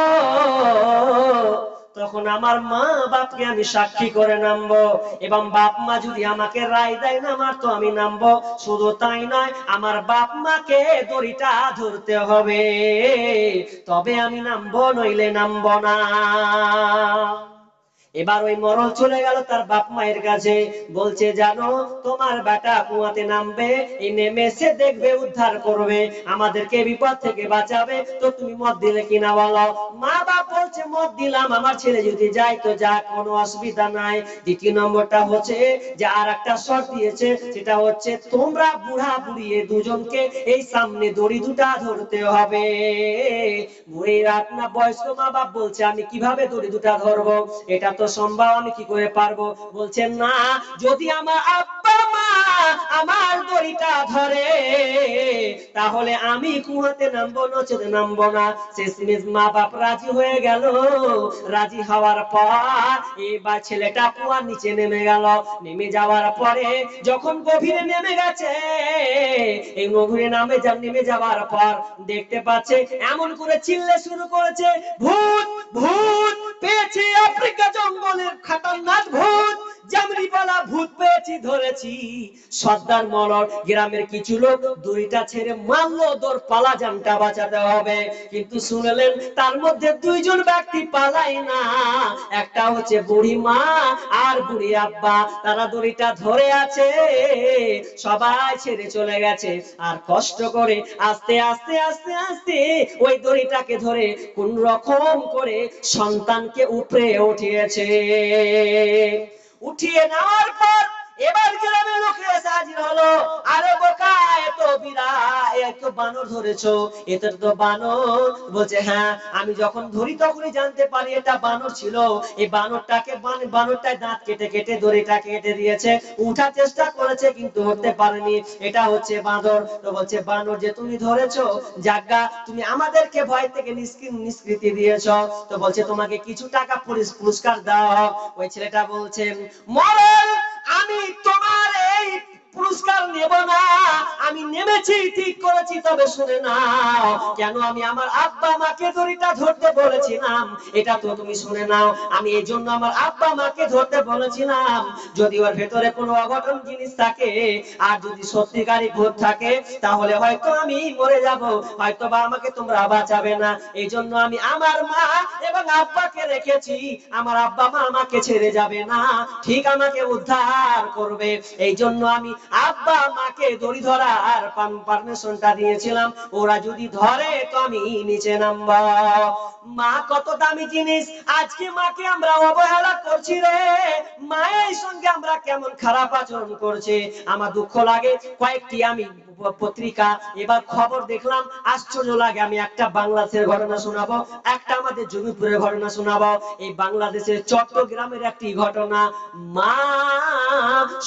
তখন আমার মা বাপকে আমি সাক্ষী করে নামবো, এবং বাপ মা যদি আমাকে রায় দেয় নামার তো আমি নামবো। শুধু তাই নয়, আমার বাপ মাকে দড়িটা ধরতে হবে, তবে আমি নামবো, নইলে নামবো না। এবার ওই মরল চলে গেল তার বাপ মায়ের কাছে, বলছে জানো তোমার বেটা কুয়াতে নামবে, এই নেমেছে দেখবে উদ্ধার করবে, আমাদেরকে বিপদ থেকে বাঁচাবে, তো তুমি মত দিলে কিনা বলো। মা বাপ বলছে মত দিলাম, আমার ছেলে যদি যায় তো যাক, কোনো অসুবিধা নাই। দ্বিতীয় নম্বরটা হচ্ছে যে আর একটা শর্ত দিয়েছে, সেটা হচ্ছে তোমরা বুড়া বুড়িয়ে দুজনকে এই সামনে দড়ি দুটা ধরতে হবে। বুড়ি রাত না বয়স্ক মা বাপ বলছে আমি কিভাবে দড়ি দুটা ধরবো, এটা তো সম্ভব, আমি কি করে পারবো। বলছেন না, যদি আমার আব্বা মা আমার দড়িটা ধরে তাহলে আমি কুয়াতে নামবো, নচেত নামবো না। শেষমেশ মা বাপ রাজি হয়ে গেল। রাজি হওয়ার পর এবার ছেলেটা কুয়ার নিচে নেমে গেল। নেমে যাওয়ার পরে যখন গভীরে নেমে গেছে, এই গভীরে নেমে যাওয়ার পর দেখতে পাচ্ছে এমন করে চিল্লে শুরু করেছে, ভূত ভূত পেয়েছি, আফ্রিকা জঙ্গলের খতরনাক ভূত, জামরিওয়ালা ভূত পেয়েছি, ধরেছি। সর্দার মলর গ্রামের কিছু লোক দড়িটা ছেড়ে মারলো, দৌড় পালা, জানটা বাঁচাতে হবে। কিন্তু শুনলেন তার মধ্যে দুইজন ব্যক্তি পালায় না, একটা হচ্ছে বুড়ি মা আর বুড়ি আব্বা, তারা দড়িটা ধরে আছে, সবাই ছেড়ে চলে গেছে। আর কষ্ট করে আস্তে আস্তে আস্তে আস্তে ওই দড়িটাকে ধরে কোন রকম করে সন্তানকে উপরে উঠিয়েছে। উঠিয়ে নেওয়ার পর এবার গ্রামের লোকে হাজির হলো, আরে বোকা, এত বিড়াল, এত বানর ধরেছো, এটা তো বানর। বলছে হ্যাঁ, আমি যখন ধরি তখনই জানতে পারি এটা বানর ছিল। এই বানরটাকে বানরটায় দাঁত কেটে কেটে দড়িটা কেটে দিয়েছে, উঠার চেষ্টা করেছে কিন্তু উঠতে পারেনি, এটা হচ্ছে বাঁদর। তো বলছে বানর যে তুমি ধরেছো, জাগা তুমি আমাদেরকে ভয় থেকে নিষ্কৃতি দিয়েছো, তো বলছে তোমাকে কিছু টাকা পুরস্কার দেওয়া হোক। ওই ছেলেটা বলছে মরল, আমি তোমার এই পুরস্কার নেব না, আমি নেমেছি ঠিক করেছি, তবে শুনে নাও কেন আমি আমার আব্বা মাকে দড়িটা ধরতে বলেছিলাম, এটা তো তুমি শুনে নাও। আমি এই জন্য আমার আব্বা মাকে ধরতে বলেছিলাম, যদি ওর ভেতরে কোনো অঘটন জিনিস থাকে আর যদি সত্যিকারই ভূত থাকে তাহলে হয়তো আমি মরে যাব, হয়তো বা আমাকে তোমরা বাঁচাবে না। এই জন্য আমি আমার মা এবং আব্বাকে রেখেছি, আমার আব্বা মা আমাকে ছেড়ে যাবে না, ঠিক আমাকে উদ্ধার করবে। এই জন্য আমি আব্বা মাকে দড়ি ধরার পারমিশনটা দিয়েছিলাম, ওরা যদি ধরে তো আমি নিচে নামবো। মা কত দামি জিনিস, আজকে মাকে আমরা অবহেলা করছি রে, মায়ের সঙ্গে আমরা কেমন খারাপ আচরণ করছি, আমার দুঃখ লাগে। কয়েকটি আমি পত্রিকা এবার খবর দেখলাম, আশ্চর্য লাগে। আমি একটা বাংলাদেশের ঘটনা শোনাবো, একটা আমাদের জমিপুরের ঘটনা শোনাবো। এই বাংলাদেশের চট্টগ্রামের একটি ঘটনা। মা,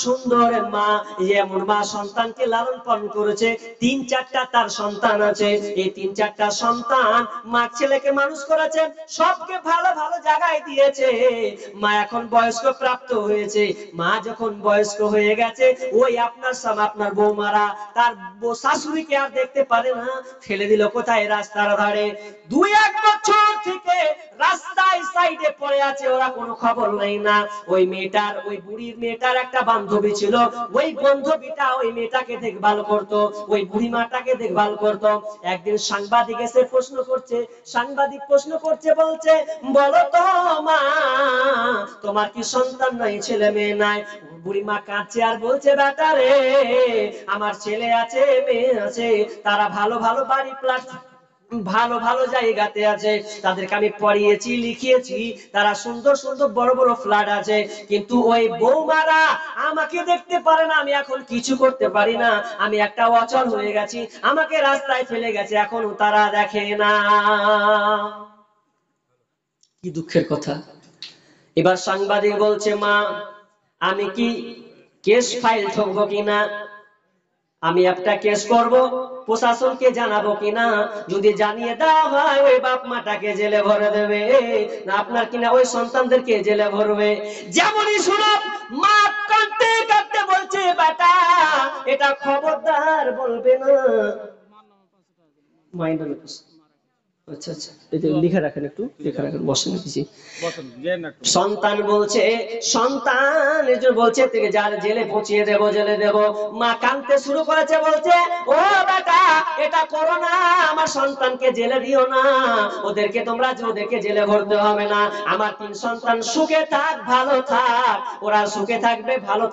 সুন্দর মা, যেমন মা সন্তানকে লালন পালন করেছে, 3-4টা তার সন্তান আছে, এই 3-4টা সন্তান মা ছেলেকে মানুষ করেছে, সবকে ভালো ভালো জায়গায় দিয়েছে। মা এখন বয়স্ক প্রাপ্ত হয়েছে, মা যখন বয়স্ক হয়ে গেছে, ওই আপনার বৌমারা তার শাশুড়িকে আর দেখতে পারে না, ফেলে দিল কোথায়, রাস্তার ধারে। 2-1 বছর থেকে রাস্তায় সাইডে পড়ে আছে, ওরা কোনো খবর নেই না। ওই মেয়েটার, ওই বুড়ির মেয়েটার একটা বান্ধবী ছিল, ওই বান্ধবীটা ওই মেয়েটাকে দেখভাল করতো, ওই বুড়ি মাটাকে দেখভাল করতো। একদিন সাংবাদিক এসে প্রশ্ন করছে, সাংবাদিক প্রশ্ন করছে, বলছে বলো তো মা, তোমার কি সন্তান নাই, ছেলে মেয়ে নাই? বুড়িমা কাঁদছে আর বলছে বেটা রে, আমার ছেলে আছে, মেয়ে আছে, তারা ভালো ভালো বাড়ি ফ্ল্যাট ভালো ভালো জায়গাতে আছে, তাদেরকে আমি পড়িয়েছি লিখিয়েছি, তারা সুন্দর সুন্দর বড় বড় ফ্ল্যাট আছে, কিন্তু ওই বৌমারা আমাকে দেখতে পারে না, আমি এখন কিছু করতে পারি না, আমি একটা অচল হয়ে গেছি, আমাকে রাস্তায় ফেলে গেছে, এখনো তারা দেখে না। কি দুঃখের কথা। এবার সাংবাদিক বলছে মা, আমি কি কেস ফাইল ঠকবো কিনা, আমি একটা কেস করব, প্রশাসনকে জানাবো কিনা, যদি জানিয়ে দেওয়া হয় ওই বাপ মাটাকে জেলে ভরে দেবে, না আপনার কিনা ওই সন্তানদেরকে জেলে ভরবে। যেমনই শুনো, মা কাঁদতে কাঁদতে বলছে বেটা এটা খবরদার বলবে না। আচ্ছা আচ্ছা, এটা লিখে রাখেন, একটু লিখে রাখেন, বসেন কিছু। সন্তান বলছে, সন্তান এজন্য বলছে থেকে যার জেলে পচিয়ে দেব, জেলে দেব। মা কাঁদতে শুরু করেছে, বলছে ও বেটা এটা করো না, আমার সন্তানকে জেলে দিও না, ওদেরকে জেলে ভরতে হবে না, আমার 3 সন্তান সুখে থাক, ভালো থাক, ওরা সুখে থাকবে, ভালো